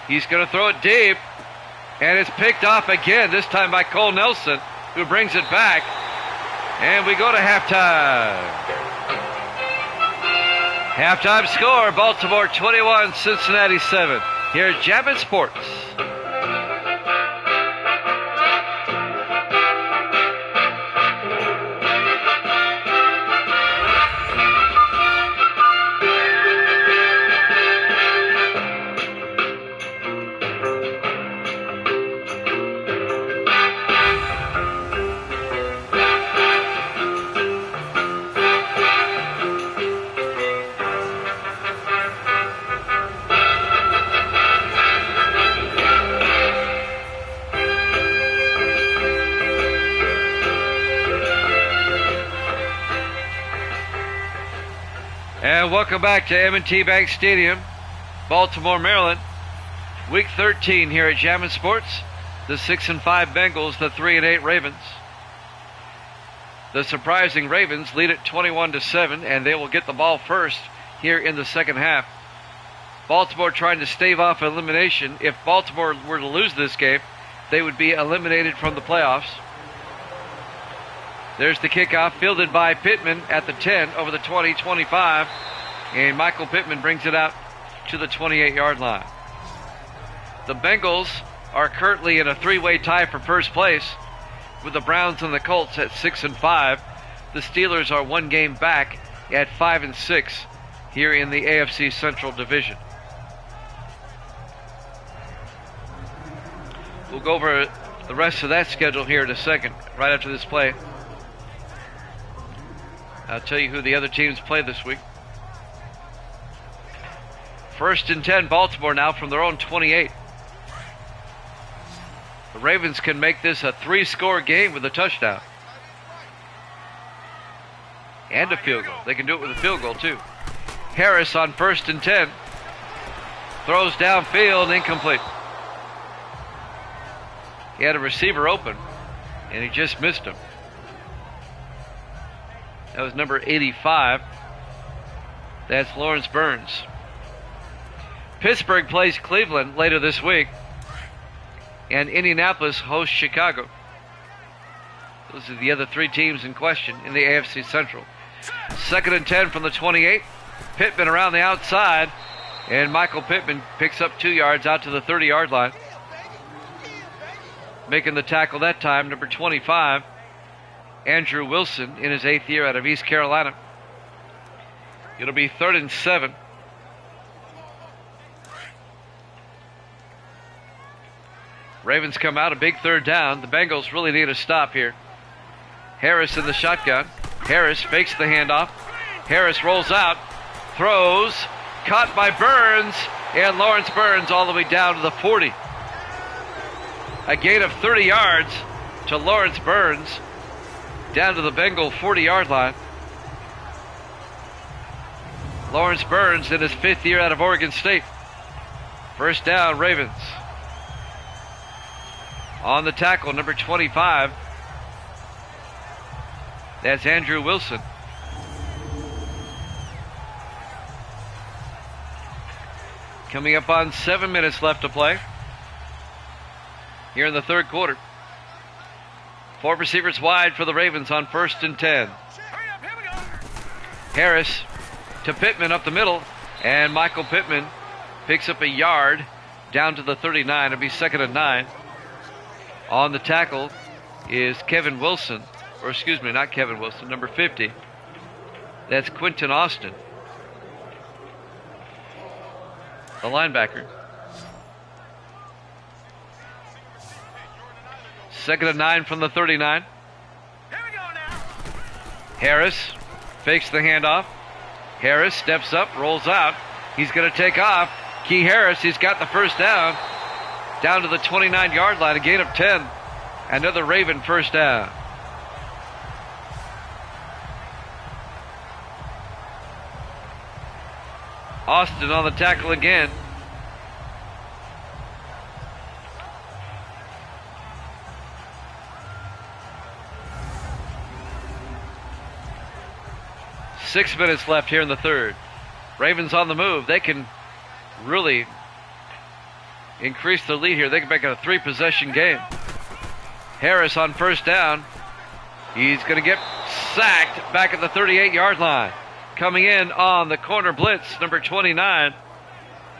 He's going to throw it deep. And it's picked off again, this time by Cole Nelson, who brings it back. And we go to halftime. Halftime score, Baltimore 21, Cincinnati 7. Here at Jammin' Sports. And welcome back to M&T Bank Stadium, Baltimore, Maryland. Week 13 here at Jammin' Sports. The 6-5 Bengals, the 3-8 Ravens. The surprising Ravens lead it 21-7, and they will get the ball first here in the second half. Baltimore trying to stave off elimination. If Baltimore were to lose this game, they would be eliminated from the playoffs. There's the kickoff, fielded by Pittman at the 10, over the 20, 25. And Michael Pittman brings it out to the 28-yard line. The Bengals are currently in a 3-way tie for first place with the Browns and the Colts at 6-5. The Steelers are 1 game back at 5-6 here in the AFC Central Division. We'll go over the rest of that schedule here in a second, right after this play. I'll tell you who the other teams play this week. 1st and 10, Baltimore now from their own 28. The Ravens can make this a 3-score game with a touchdown. And a field goal. They can do it with a field goal too. Harris on 1st and 10. Throws downfield, incomplete. He had a receiver open, and he just missed him. That was number 85. That's Lawrence Burns. Pittsburgh plays Cleveland later this week. And Indianapolis hosts Chicago. Those are the other 3 teams in question in the AFC Central. 2nd and 10 from the 28. Pittman around the outside. And Michael Pittman picks up 2 yards out to the 30-yard line. Making the tackle that time, number 25. Andrew Wilson in his 8th year out of East Carolina. It'll be 3rd and 7. Ravens come out, a big 3rd down. The Bengals really need a stop here. Harris in the shotgun. Harris fakes the handoff. Harris rolls out, throws, caught by Burns, and Lawrence Burns all the way down to the 40. A gain of 30 yards to Lawrence Burns down to the Bengal 40-yard line. Lawrence Burns in his 5th year out of Oregon State. First down, Ravens. On the tackle, number 25. That's Andrew Wilson. Coming up on 7 minutes left to play here in the third quarter. 4 receivers wide for the Ravens on 1st and 10. Harris to Pittman up the middle, and Michael Pittman picks up a yard down to the 39. It'll be 2nd and 9. On the tackle is Kevin Wilson, or excuse me, not Kevin Wilson, number 50. That's Quentin Austin, the linebacker. 2nd and 9 from the 39. Harris fakes the handoff. Harris steps up, rolls out. He's going to take off. Key Harris, he's got the first down to the 29-yard line, a gain of 10. Another Raven first down. Austin on the tackle again. Six minutes left here in the third. Ravens on the move. They can really increase the lead here. They can make it a 3-possession game. Harris on first down. He's going to get sacked back at the 38-yard line. Coming in on the corner blitz, number 29.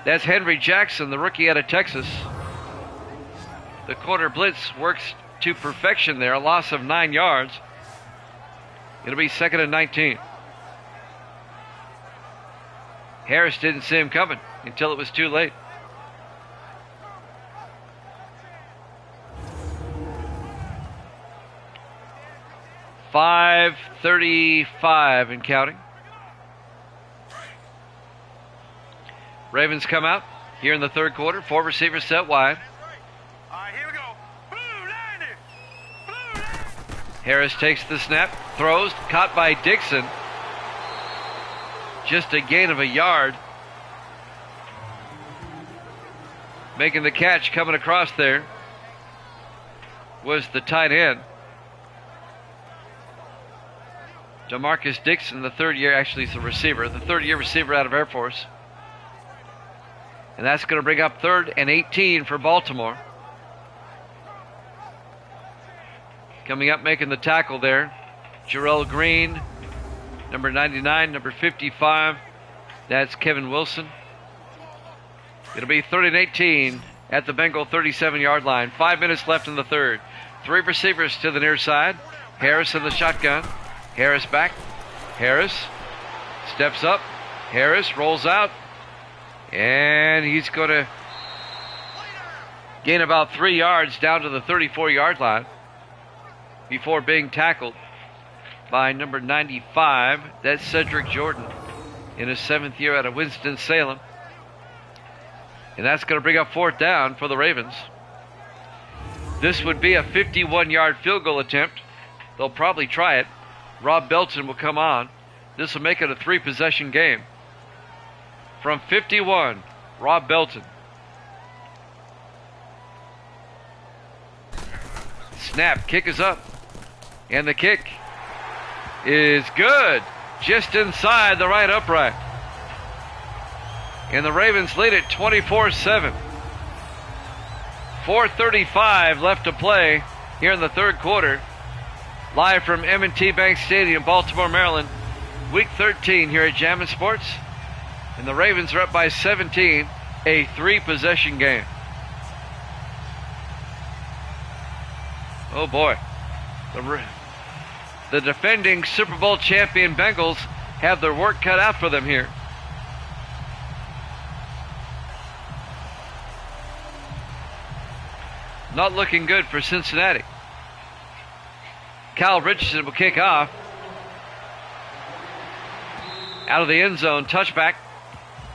That's Henry Jackson, the rookie out of Texas. The corner blitz works to perfection there. A loss of 9 yards. It'll be 2nd and 19. Harris didn't see him coming until it was too late. .535 and counting. Ravens come out here in the third quarter. 4 receivers set wide. All right, here we go. Blue 90. Blue 90. Harris takes the snap, throws, caught by Dixon. Just a gain of a yard. Making the catch, coming across there, was the tight end, Demarcus Dixon, the third year, actually he's the receiver, the third-year receiver out of Air Force. And that's going to bring up 3rd and 18 for Baltimore. Coming up, making the tackle there, Jarrell Green, number 99, number 55. That's Kevin Wilson. It'll be 3rd and 18 at the Bengal 37-yard line. 5 minutes left in the third. 3 receivers to the near side. Harris in the shotgun. Harris back. Harris steps up. Harris rolls out. And he's going to gain about 3 yards down to the 34-yard line before being tackled by number 95. That's Cedric Jordan in his 7th year out of Winston-Salem. And that's going to bring up 4th down for the Ravens. This would be a 51-yard field goal attempt. They'll probably try it. Rob Belton will come on. This will make it a 3-possession game. From 51, Rob Belton. Snap, kick is up. And the kick is good. Just inside the right upright. And the Ravens lead it 24-7. 4:35 left to play here in the third quarter. Live from M&T Bank Stadium, Baltimore, Maryland. Week 13 here at Jammin' Sports. And the Ravens are up by 17, a 3-possession game. Oh boy. The defending Super Bowl champion Bengals have their work cut out for them here. Not looking good for Cincinnati. Kyle Richardson will kick off. Out of the end zone, touchback.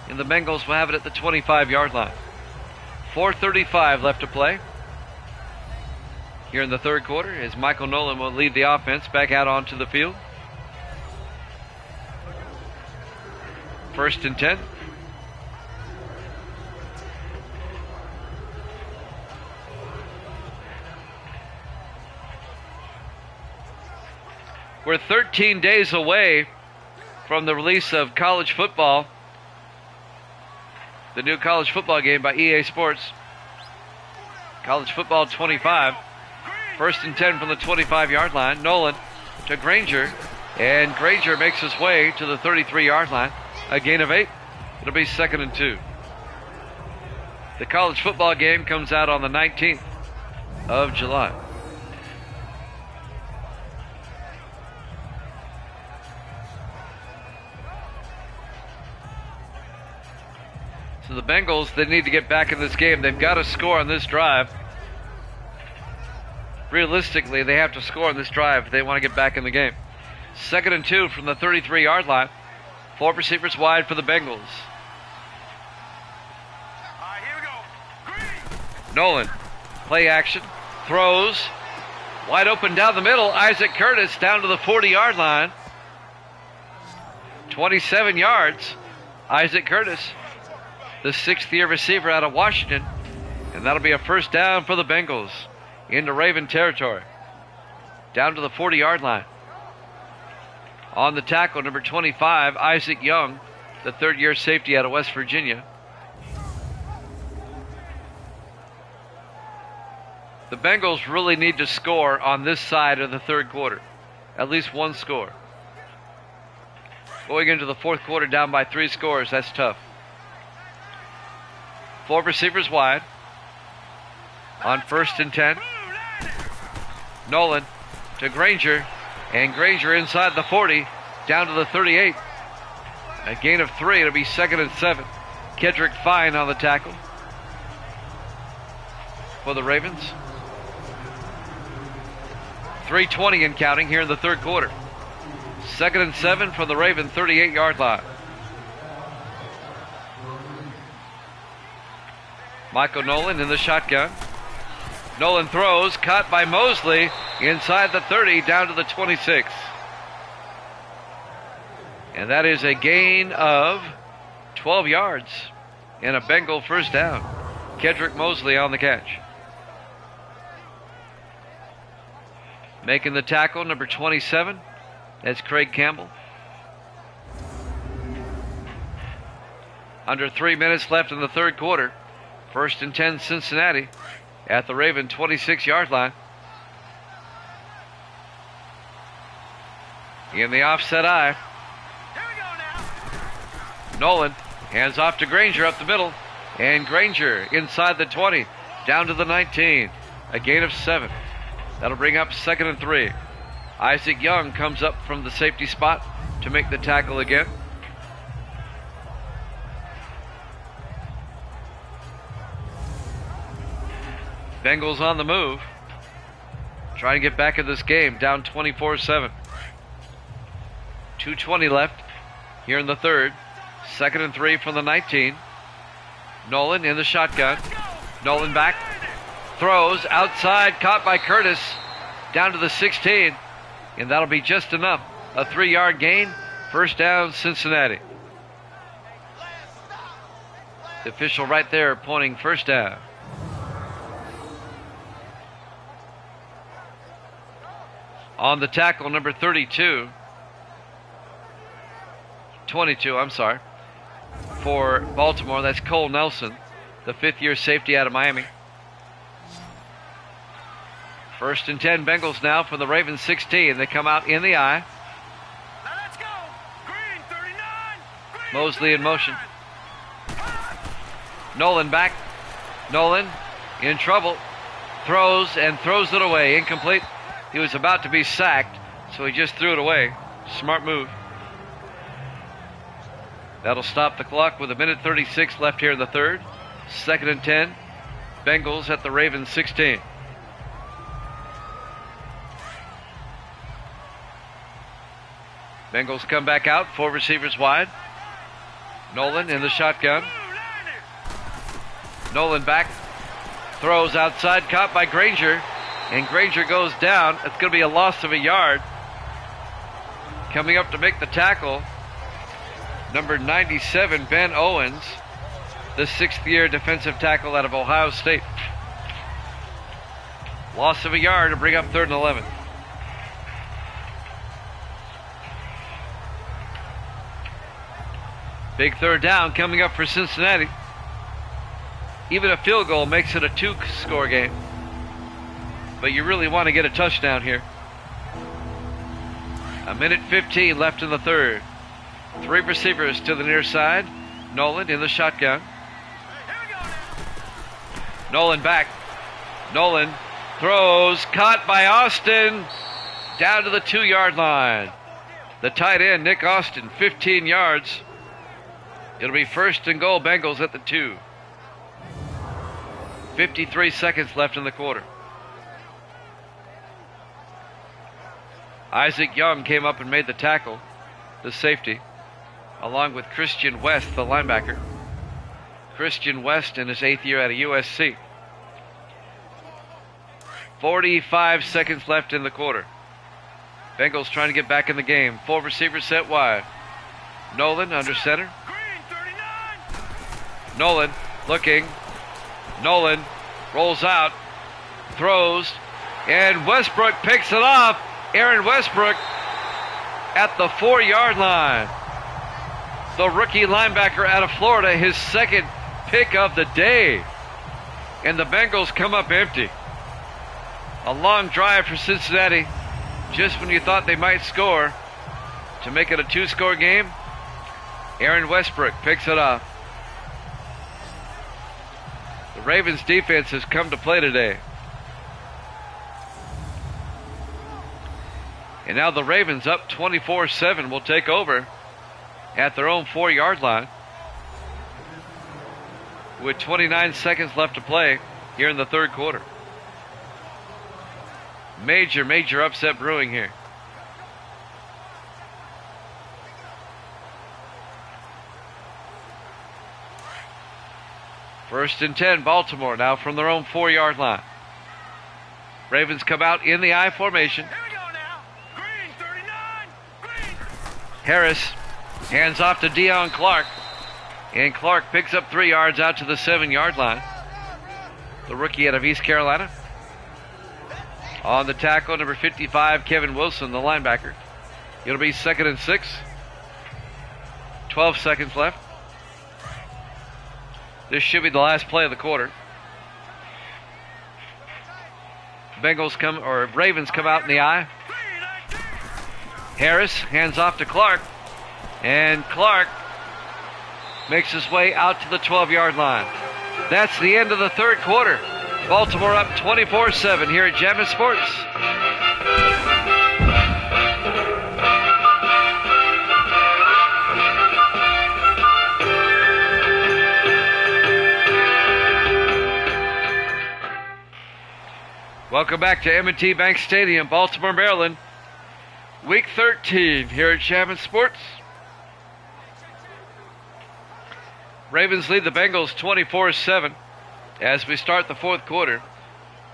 And the Bengals will have it at the 25-yard line. 4:35 left to play. here in the third quarter as Michael Nolan will lead the offense back out onto the field. 1st and 10. We're 13 days away from the release of college football, the new college football game by EA Sports. College football 25. 1st and 10 from the 25-yard line. Nolan to Granger, and Granger makes his way to the 33-yard line. A gain of 8. It'll be 2nd and 2. The college football game comes out on the 19th of July. So the Bengals, they need to get back in this game. They've got to score on this drive. Realistically, they have to score on this drive if they want to get back in the game. 2nd and 2 from the 33-yard line. 4 receivers wide for the Bengals. Here we go. Green. Nolan, play action, throws, wide open down the middle. Isaac Curtis down to the 40-yard line. 27 yards. Isaac Curtis, the 6th-year receiver out of Washington. And that'll be a 1st down for the Bengals into Raven territory. Down to the 40-yard line. On the tackle, number 25, Isaac Young, the 3rd-year safety out of West Virginia. The Bengals really need to score on this side of the third quarter. At least one score. Going into the fourth quarter down by 3 scores, that's tough. 4 receivers wide. On 1st and 10. Nolan to Granger, and Granger inside the 40, down to the 38. A gain of 3, it'll be 2nd and 7. Kedrick Fine on the tackle for the Ravens. 3:20 and counting here in the third quarter. 2nd and 7 from the Raven 38-yard line. Michael Nolan in the shotgun. Nolan throws, caught by Mosley inside the 30, down to the 26. And that is a gain of 12 yards and a Bengal 1st down. Kedrick Mosley on the catch. Making the tackle, number 27. That's Craig Campbell. Under 3 minutes left in the third quarter. 1st and 10 Cincinnati at the Raven 26-yard line. In the offset eye. Here we go now. Nolan hands off to Granger up the middle. And Granger inside the 20, down to the 19. A gain of 7. That'll bring up 2nd and 3. Isaac Young comes up from the safety spot to make the tackle again. Bengals on the move. Trying to get back in this game, down 24-7. 2:20 left here in the third. 2nd and 3 from the 19. Nolan in the shotgun. Nolan back. Throws outside, caught by Curtis. Down to the 16. And that'll be just enough. A 3-yard gain. 1st down, Cincinnati. The official right there pointing 1st down. On the tackle, number 22. 22, I'm sorry. For Baltimore, that's Cole Nelson, the 5th-year safety out of Miami. 1st and 10 Bengals now from the Ravens 16. They come out in the eye. Now let's go. Green 39. Green Mosley in motion. Nolan back. Nolan in trouble. Throws and throws it away. Incomplete. He was about to be sacked, so he just threw it away. Smart move. That'll stop the clock with 1:36 left here in the third. 2nd and 10. Bengals at the Ravens 16. Bengals come back out, 4 receivers wide. Nolan in the shotgun. Nolan back. Throws outside, caught by Granger. And Granger goes down. It's going to be a loss of a yard. Coming up to make the tackle, number 97, Ben Owens, the 6th-year defensive tackle out of Ohio State. Loss of a yard to bring up 3rd and 11. Big 3rd down coming up for Cincinnati. Even a field goal makes it a 2-score game. But you really want to get a touchdown here. 1:15 left in the 3rd. 3 receivers to the near side. Nolan in the shotgun. Nolan back. Nolan throws, caught by Austin, down to the 2-yard line. The tight end, Nick Austin, 15 yards. It'll be 1st and goal, Bengals at the 2. 53 seconds left in the quarter. Isaac Young came up and made the tackle, the safety, along with Christian West, the linebacker. Christian West in his 8th year at USC. 45 seconds left in the quarter. Bengals trying to get back in the game. 4 receivers set wide. Nolan under center. Nolan looking. Nolan rolls out, throws, and Westbrook picks it off. Aaron Westbrook at the 4-yard line. The rookie linebacker out of Florida, his 2nd pick of the day. And the Bengals come up empty. A long drive for Cincinnati, just when you thought they might score. To make it a 2-score game, Aaron Westbrook picks it off. The Ravens defense has come to play today. And now the Ravens up 24-7 will take over at their own 4-yard line with 29 seconds left to play here in the 3rd quarter. Major upset brewing here. First and 10, Baltimore now from their own 4-yard line. Ravens come out in the I formation. Here we go now. Green, 39. Green. Harris hands off to Deion Clark. And Clark picks up 3 yards out to the 7-yard line. The rookie out of East Carolina. On the tackle, number 55, Kevin Wilson, the linebacker. It'll be 2nd and 6. 12 seconds left. This should be the last play of the quarter. Ravens come out in the I. Harris hands off to Clark. And Clark makes his way out to the 12-yard line. That's the end of the 3rd quarter. Baltimore up 24-7 here at Jammin' Sports. Welcome back to M&T Bank Stadium, Baltimore, Maryland. Week 13 here at Jammin' Sports. Ravens lead the Bengals 24-7 as we start the 4th quarter.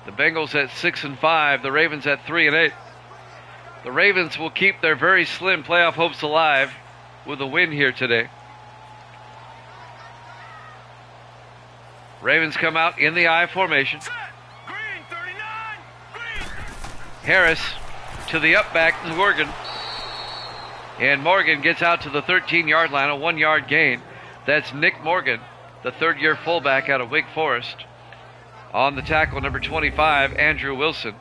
The Bengals at 6-5, the Ravens at 3-8. The Ravens will keep their very slim playoff hopes alive with a win here today. Ravens come out in the I formation. Green, 39. Green. Harris to the up back, Morgan. And Morgan gets out to the 13-yard line, a 1-yard gain. That's Nick Morgan, the 3rd-year fullback out of Wake Forest. On the tackle, number 25, Andrew Wilson,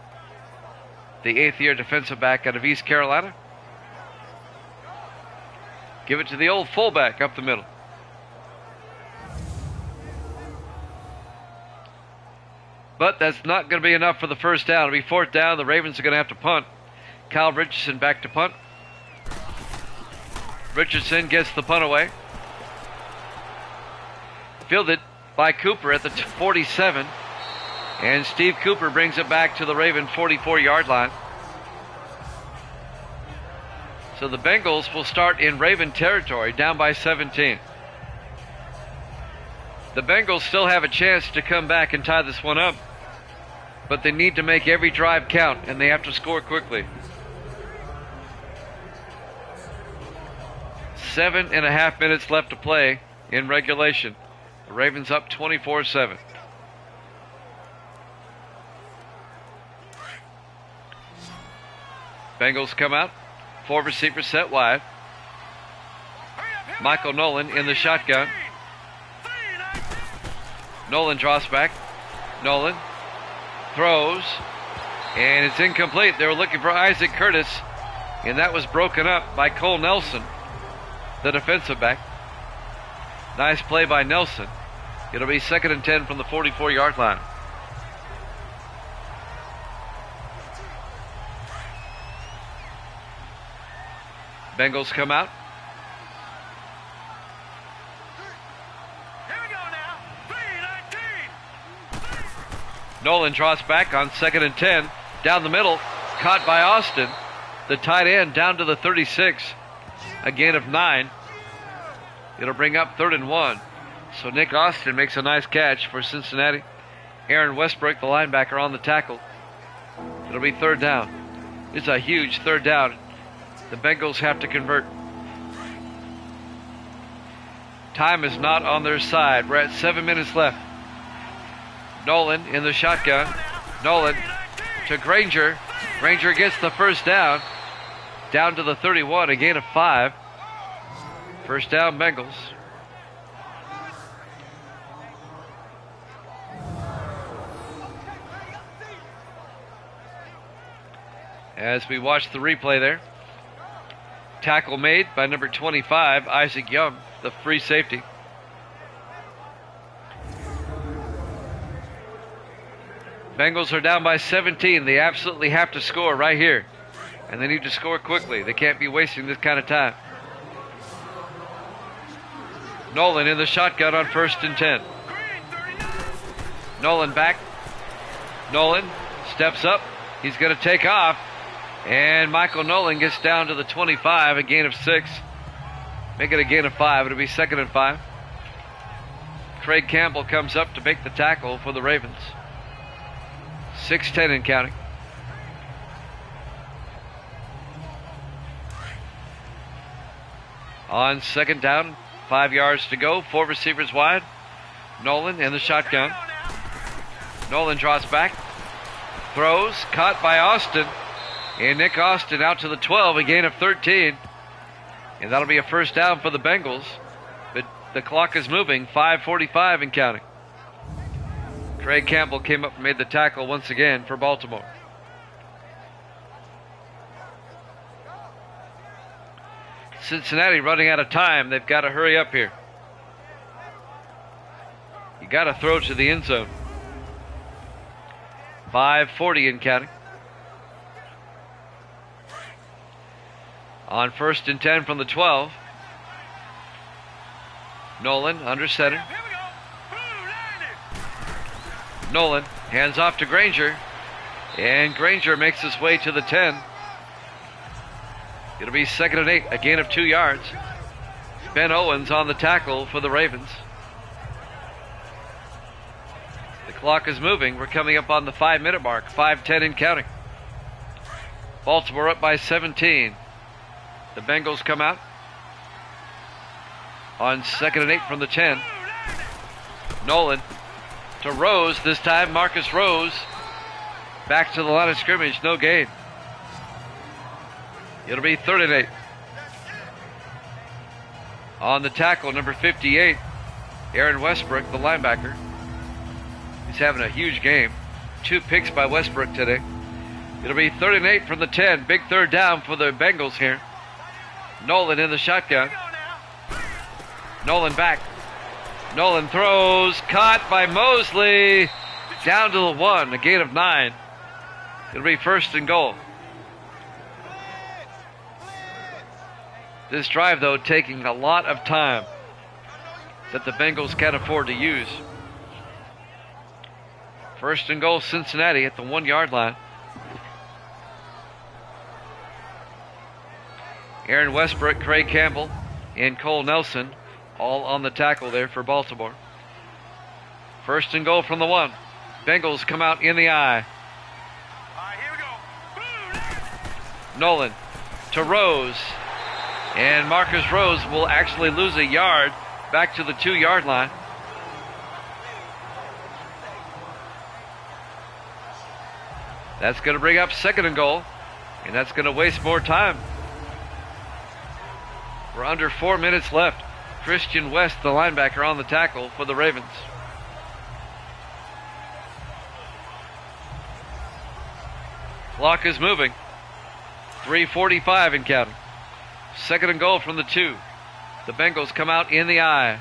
the 8th-year defensive back out of East Carolina. Give it to the old fullback up the middle. But that's not going to be enough for the 1st down. It'll be 4th down. The Ravens are going to have to punt. Kyle Richardson back to punt. Richardson gets the punt away. Fielded by Cooper at the 47. And Steve Cooper brings it back to the Raven 44-yard line. So the Bengals will start in Raven territory, down by 17. The Bengals still have a chance to come back and tie this one up. but they need to make every drive count, and they have to score quickly. 7.5 minutes left to play in regulation. The Ravens up 24-7. Bengals come out. 4 receivers set wide. Michael Nolan in the shotgun. Nolan draws back. Nolan throws, and it's incomplete. They were looking for Isaac Curtis, and that was broken up by Cole Nelson, the defensive back. Nice play by Nelson. It'll be 2nd and 10 from the 44-yard line. Bengals come out. Here we go now. 3-19. Nolan draws back on 2nd and 10. Down the middle. Caught by Austin. The tight end down to the 36. A gain of 9. It'll bring up 3rd and 1. So Nick Austin makes a nice catch for Cincinnati. Aaron Westbrook, the linebacker, on the tackle. It'll be 3rd down. It's a huge 3rd down. The Bengals have to convert. Time is not on their side. We're at 7 minutes left. Nolan in the shotgun. Nolan to Granger. Granger gets the 1st down. Down to the 31, a gain of 5. 1st down, Bengals. As we watch the replay there. Tackle made by number 25, Isaac Young, the free safety. Bengals are down by 17. They absolutely have to score right here. And they need to score quickly. They can't be wasting this kind of time. Nolan in the shotgun on 1st and 10. Nolan back. Nolan steps up. He's going to take off. And Michael Nolan gets down to the 25, a gain of 6. Make it a gain of 5. It'll be 2nd and 5. Craig Campbell comes up to make the tackle for the Ravens. 6:10 and counting. On 2nd down, 5 yards to go, 4 receivers wide. Nolan in the shotgun. Nolan draws back. Throws, caught by Austin. And Nick Austin out to the 12, a gain of 13. And that'll be a 1st down for the Bengals. But the clock is moving, 5:45 and counting. Craig Campbell came up and made the tackle once again for Baltimore. Cincinnati running out of time. They've got to hurry up here. You got to throw to the end zone. 5:40 and counting. On 1st and 10 from the 12. Nolan under center. Here we go. Nolan hands off to Granger. And Granger makes his way to the 10. It'll be 2nd and 8, a gain of 2 yards. Ben Owens on the tackle for the Ravens. The clock is moving. We're coming up on the 5-minute mark. 5:10 and counting. Baltimore up by 17. The Bengals come out on 2nd and 8 from the 10. Nolan to Rose. This time Marcus Rose back to the line of scrimmage. No gain. It'll be 3rd and 8. On the tackle, number 58, Aaron Westbrook, the linebacker. He's having a huge game. 2 picks by Westbrook today. It'll be 3rd and 8 from the 10. Big 3rd down for the Bengals here. Nolan in the shotgun. Nolan back. Nolan throws. Caught by Mosley. Down to the 1. A gain of 9. It'll be 1st and goal. This drive, though, taking a lot of time that the Bengals can't afford to use. 1st and goal, Cincinnati at the 1-yard line. Aaron Westbrook, Craig Campbell, and Cole Nelson all on the tackle there for Baltimore. 1st and goal from the 1. Bengals come out in the eye. Nolan to Rose. And Marcus Rose will actually lose a yard back to the 2-yard line. That's going to bring up 2nd and goal. And that's going to waste more time. We're under 4 minutes left. Christian West, the linebacker, on the tackle for the Ravens. Clock is moving. 3:45 and counting. 2nd and goal from the 2. The Bengals come out in the eye.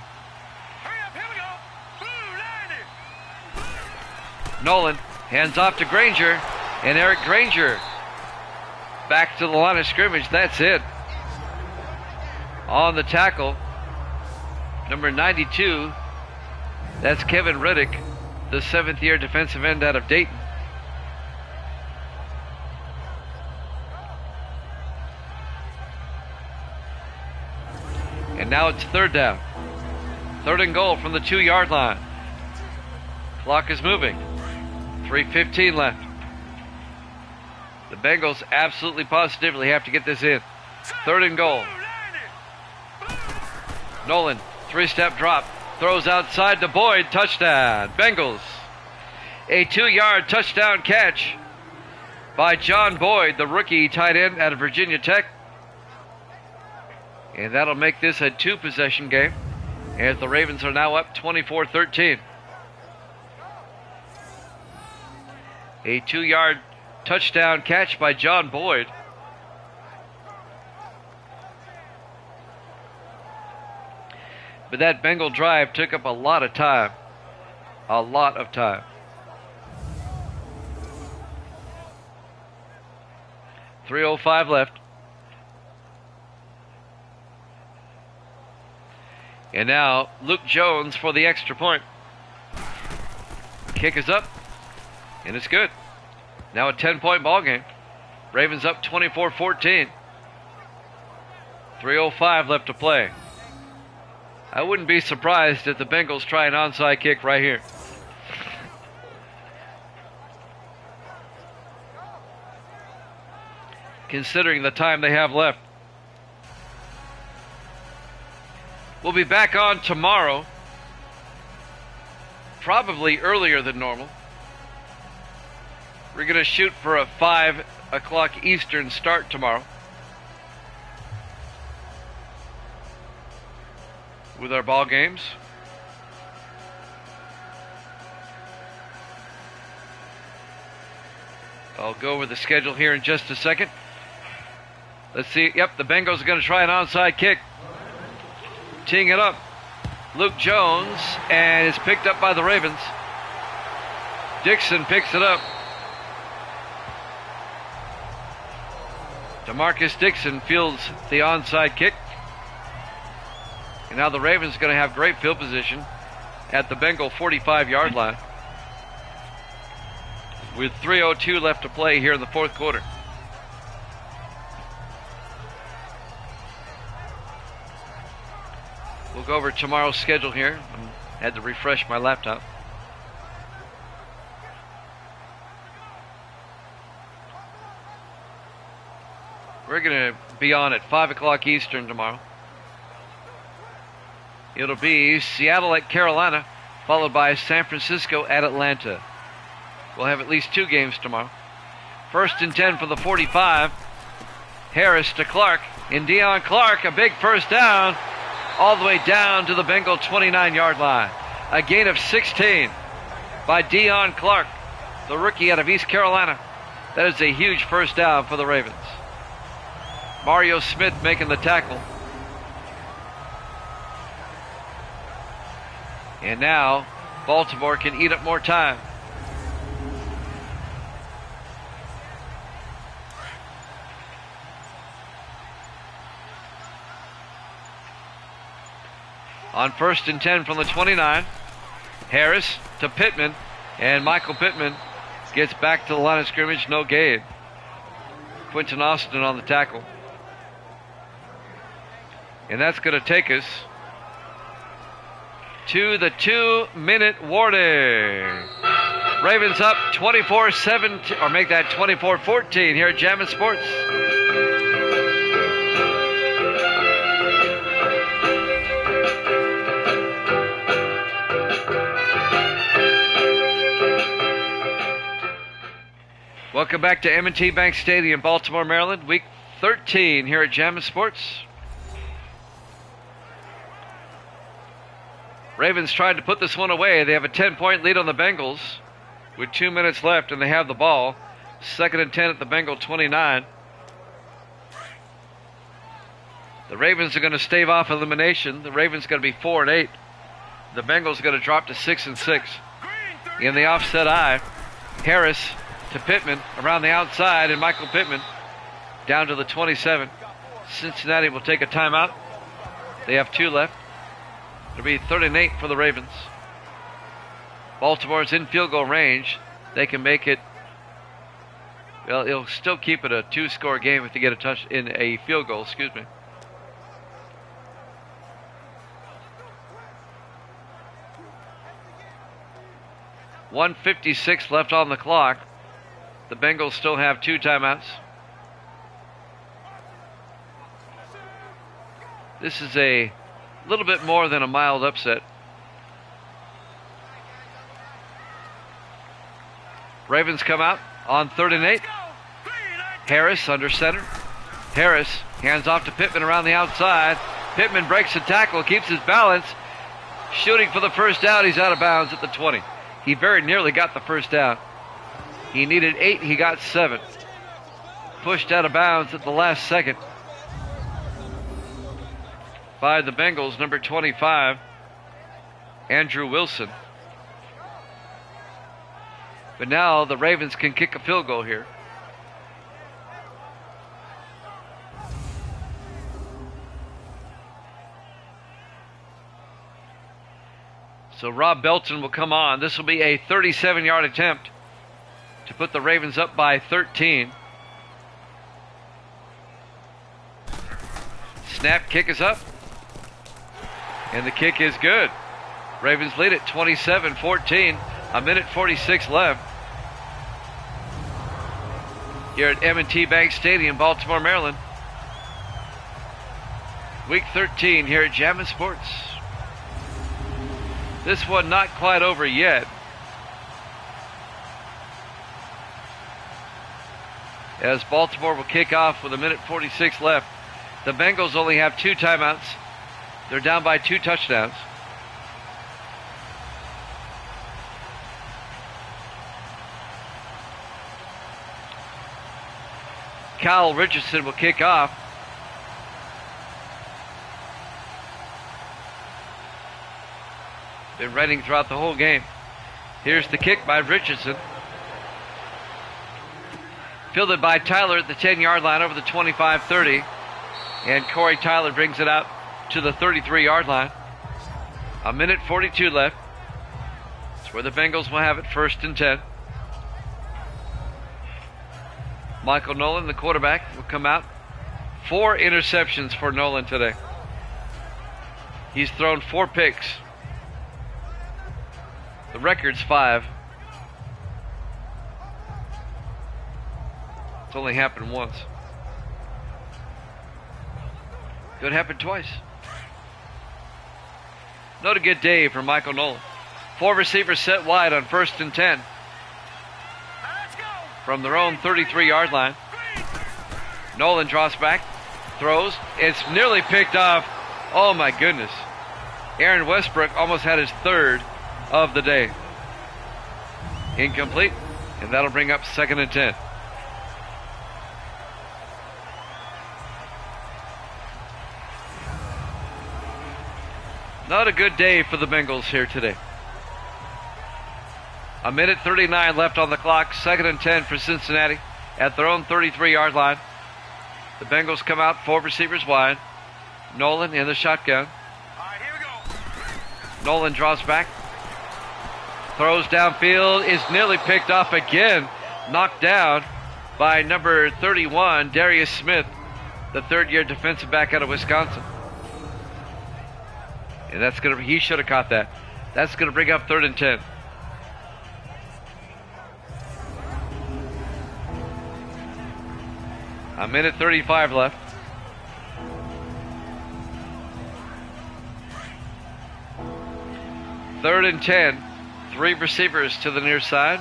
Hurry up, here we go. Blue 90. Nolan hands off to Granger. And Eric Granger back to the line of scrimmage. That's it. On the tackle, number 92. That's Kevin Riddick, the 7th-year defensive end out of Dayton. And now it's 3rd down. 3rd and goal from the 2-yard line. Clock is moving. 3:15 left. The Bengals absolutely positively have to get this in. 3rd and goal. Nolan, 3-step drop. Throws outside to Boyd. Touchdown. Bengals. A 2-yard touchdown catch by John Boyd, the rookie tight end out of Virginia Tech. And that'll make this a 2-possession game, as the Ravens are now up 24-13. A 2-yard touchdown catch by John Boyd. But that Bengal drive took up a lot of time. A lot of time. 3:05 left. And now Luke Jones for the extra point. Kick is up, and it's good. Now a 10-point ball game. Ravens up 24-14. 3:05 left to play. I wouldn't be surprised if the Bengals try an onside kick right here. Considering the time they have left. We'll be back on tomorrow, probably earlier than normal. We're going to shoot for a 5 o'clock Eastern start tomorrow with our ball games. I'll go over the schedule here in just a second. Let's see. Yep, the Bengals are going to try an onside kick. Teeing it up, Luke Jones, and it's picked up by the Ravens. Dixon picks it up. DeMarcus Dixon fields the onside kick. And now the Ravens are going to have great field position at the Bengal 45-yard line with 3:02 left to play here in the 4th quarter. We'll go over tomorrow's schedule here. I had to refresh my laptop. We're going to be on at 5 o'clock Eastern tomorrow. It'll be Seattle at Carolina, followed by San Francisco at Atlanta. We'll have at least 2 games tomorrow. 1st and 10 for the 45. Harris to Clark. And Deion Clark, a big first down, all the way down to the Bengal 29-yard line. A gain of 16 by Deion Clark, the rookie out of East Carolina. That is a huge first down for the Ravens. Mario Smith making the tackle. And now Baltimore can eat up more time. On 1st and 10 from the 29, Harris to Pittman, and Michael Pittman gets back to the line of scrimmage, no gain. Quentin Austin on the tackle. And that's going to take us to the 2-minute warning. Ravens up 24-7, or make that 24-14 here at Jammin' Sports. Welcome back to M&T Bank Stadium, Baltimore, Maryland. Week 13 here at Jammin' Sports. Ravens tried to put this one away. They have a 10-point lead on the Bengals with 2 minutes left, and they have the ball. 2nd and 10 at the Bengal 29. The Ravens are going to stave off elimination. The Ravens are going to be 4 and 8. The Bengals are going to drop to 6 and 6. In the offset eye, Harris to Pittman around the outside, and Michael Pittman down to the 27. Cincinnati will take a timeout. They have 2 left. It'll be 3rd and 8 for the Ravens. Baltimore's in field goal range. They can make it. Well, it'll still keep it a 2-score game if they get a touch in a field goal. Excuse me. .156 left on the clock. The Bengals still have 2 timeouts. This is a little bit more than a mild upset. Ravens come out on 3rd and 8. Harris under center. Harris hands off to Pittman around the outside. Pittman breaks the tackle, keeps his balance. Shooting for the first down. He's out of bounds at the 20. He very nearly got the first down. He needed 8. He got 7. Pushed out of bounds at the last second by the Bengals, number 25, Andrew Wilson. But now the Ravens can kick a field goal here. So Rob Belton will come on. This will be a 37-yard attempt to put the Ravens up by 13. Snap, kick is up. And the kick is good. Ravens lead it 27-14. A minute 46 left. Here at M&T Bank Stadium, Baltimore, Maryland. Week 13 here at Jammin' Sports. This one not quite over yet. As Baltimore will kick off with a minute 46 left. The Bengals only have 2 timeouts. They're down by 2 touchdowns. Kyle Richardson will kick off. Been running throughout the whole game. Here's the kick by Richardson. Fielded by Tyler at the 10-yard line over the 25-30. And Corey Tyler brings it out to the 33-yard line. A minute 42 left. That's where the Bengals will have it, 1st and 10. Michael Nolan, the quarterback, will come out. 4 interceptions for Nolan today. He's thrown 4 picks. The record's 5. It's only happened once. Could happen twice. Not a good day for Michael Nolan. 4 receivers set wide on 1st and 10. From their own 33-yard line. Nolan draws back, throws. It's nearly picked off. Oh my goodness. Aaron Westbrook almost had his 3rd of the day. Incomplete, and that'll bring up 2nd and 10. Not a good day for the Bengals here today. A minute 39 left on the clock. 2nd and 10 for Cincinnati at their own 33-yard line. The Bengals come out, 4 receivers wide. Nolan in the shotgun. All right, here we go. Nolan draws back. Throws downfield. Is nearly picked off again. Knocked down by number 31, Darius Smith, the 3rd-year defensive back out of Wisconsin. And that's going to, he should have caught that. That's going to bring up 3rd and 10. A minute 35 left. Third and 10. 3 receivers to the near side.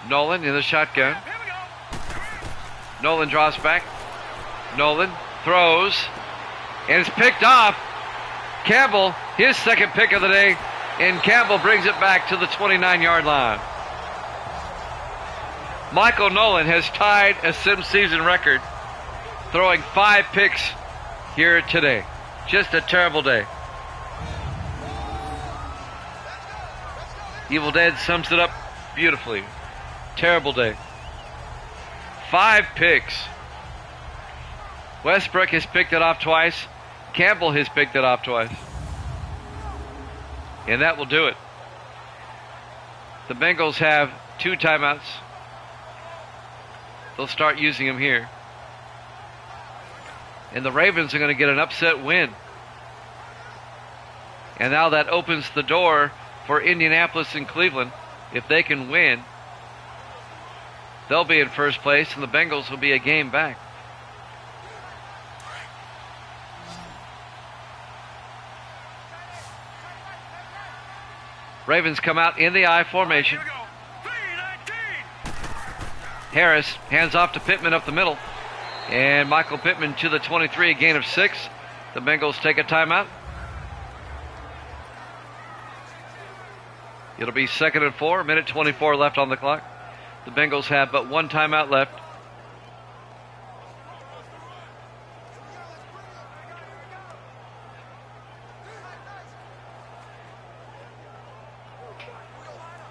Nolan in the shotgun. Here we Nolan draws back. Nolan throws. And it's picked off. Campbell, his second pick of the day. And Campbell brings it back to the 29-yard line. Michael Nolan has tied a Sim season record, throwing 5 picks here today. Just a terrible day. Evil Dead sums it up beautifully. Terrible day. 5 picks. Westbrook has picked it off twice. Campbell has picked it off twice. And that will do it. The Bengals have 2 timeouts. They'll start using them here. And the Ravens are going to get an upset win. And now that opens the door for Indianapolis and Cleveland. If they can win, they'll be in first place, and the Bengals will be a game back. Ravens come out in the I formation. Harris hands off to Pittman up the middle. And Michael Pittman to the 23, a gain of 6. The Bengals take a timeout. It'll be 2nd and 4, minute 24 left on the clock. The Bengals have but 1 timeout left.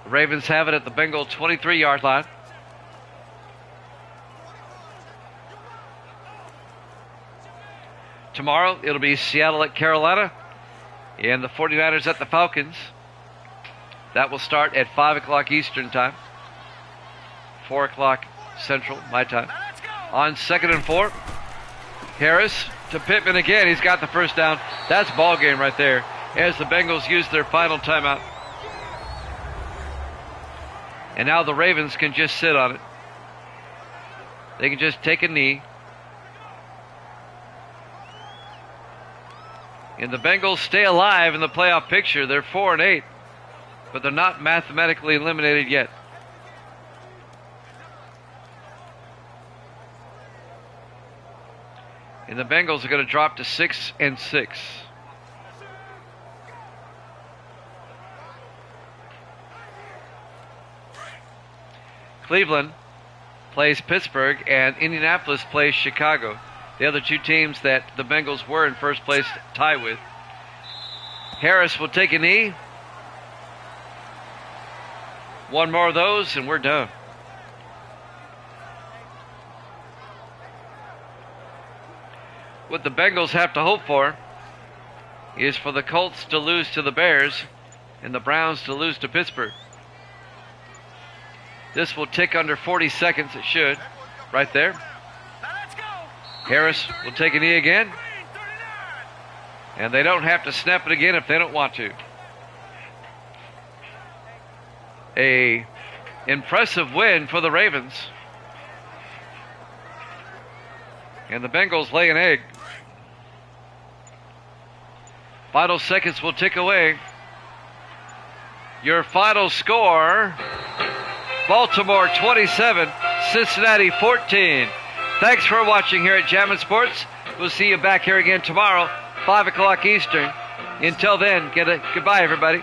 The Ravens have it at the Bengal 23-yard line. Tomorrow, it'll be Seattle at Carolina and the 49ers at the Falcons. That will start at 5 o'clock Eastern time, 4 o'clock Central, my time. On 2nd and 4, Harris to Pittman again. He's got the first down. That's ball game right there as the Bengals use their final timeout. And now the Ravens can just sit on it. They can just take a knee. And the Bengals stay alive in the playoff picture. They're 4-8, but they're not mathematically eliminated yet. And the Bengals are going to drop to 6-6. Cleveland plays Pittsburgh and Indianapolis plays Chicago. The other 2 teams that the Bengals were in first place tie with. Harris will take a knee. 1 more of those and we're done. What the Bengals have to hope for is for the Colts to lose to the Bears and the Browns to lose to Pittsburgh. This will tick under 40 seconds. It should. Right there. Harris will take a knee again. And they don't have to snap it again if they don't want to. A impressive win for the Ravens. And the Bengals lay an egg. Final seconds will tick away. Your final score: Baltimore 27, Cincinnati 14. Thanks for watching here at Jammin' Sports. We'll see you back here again tomorrow, 5 o'clock Eastern. Until then, goodbye, everybody.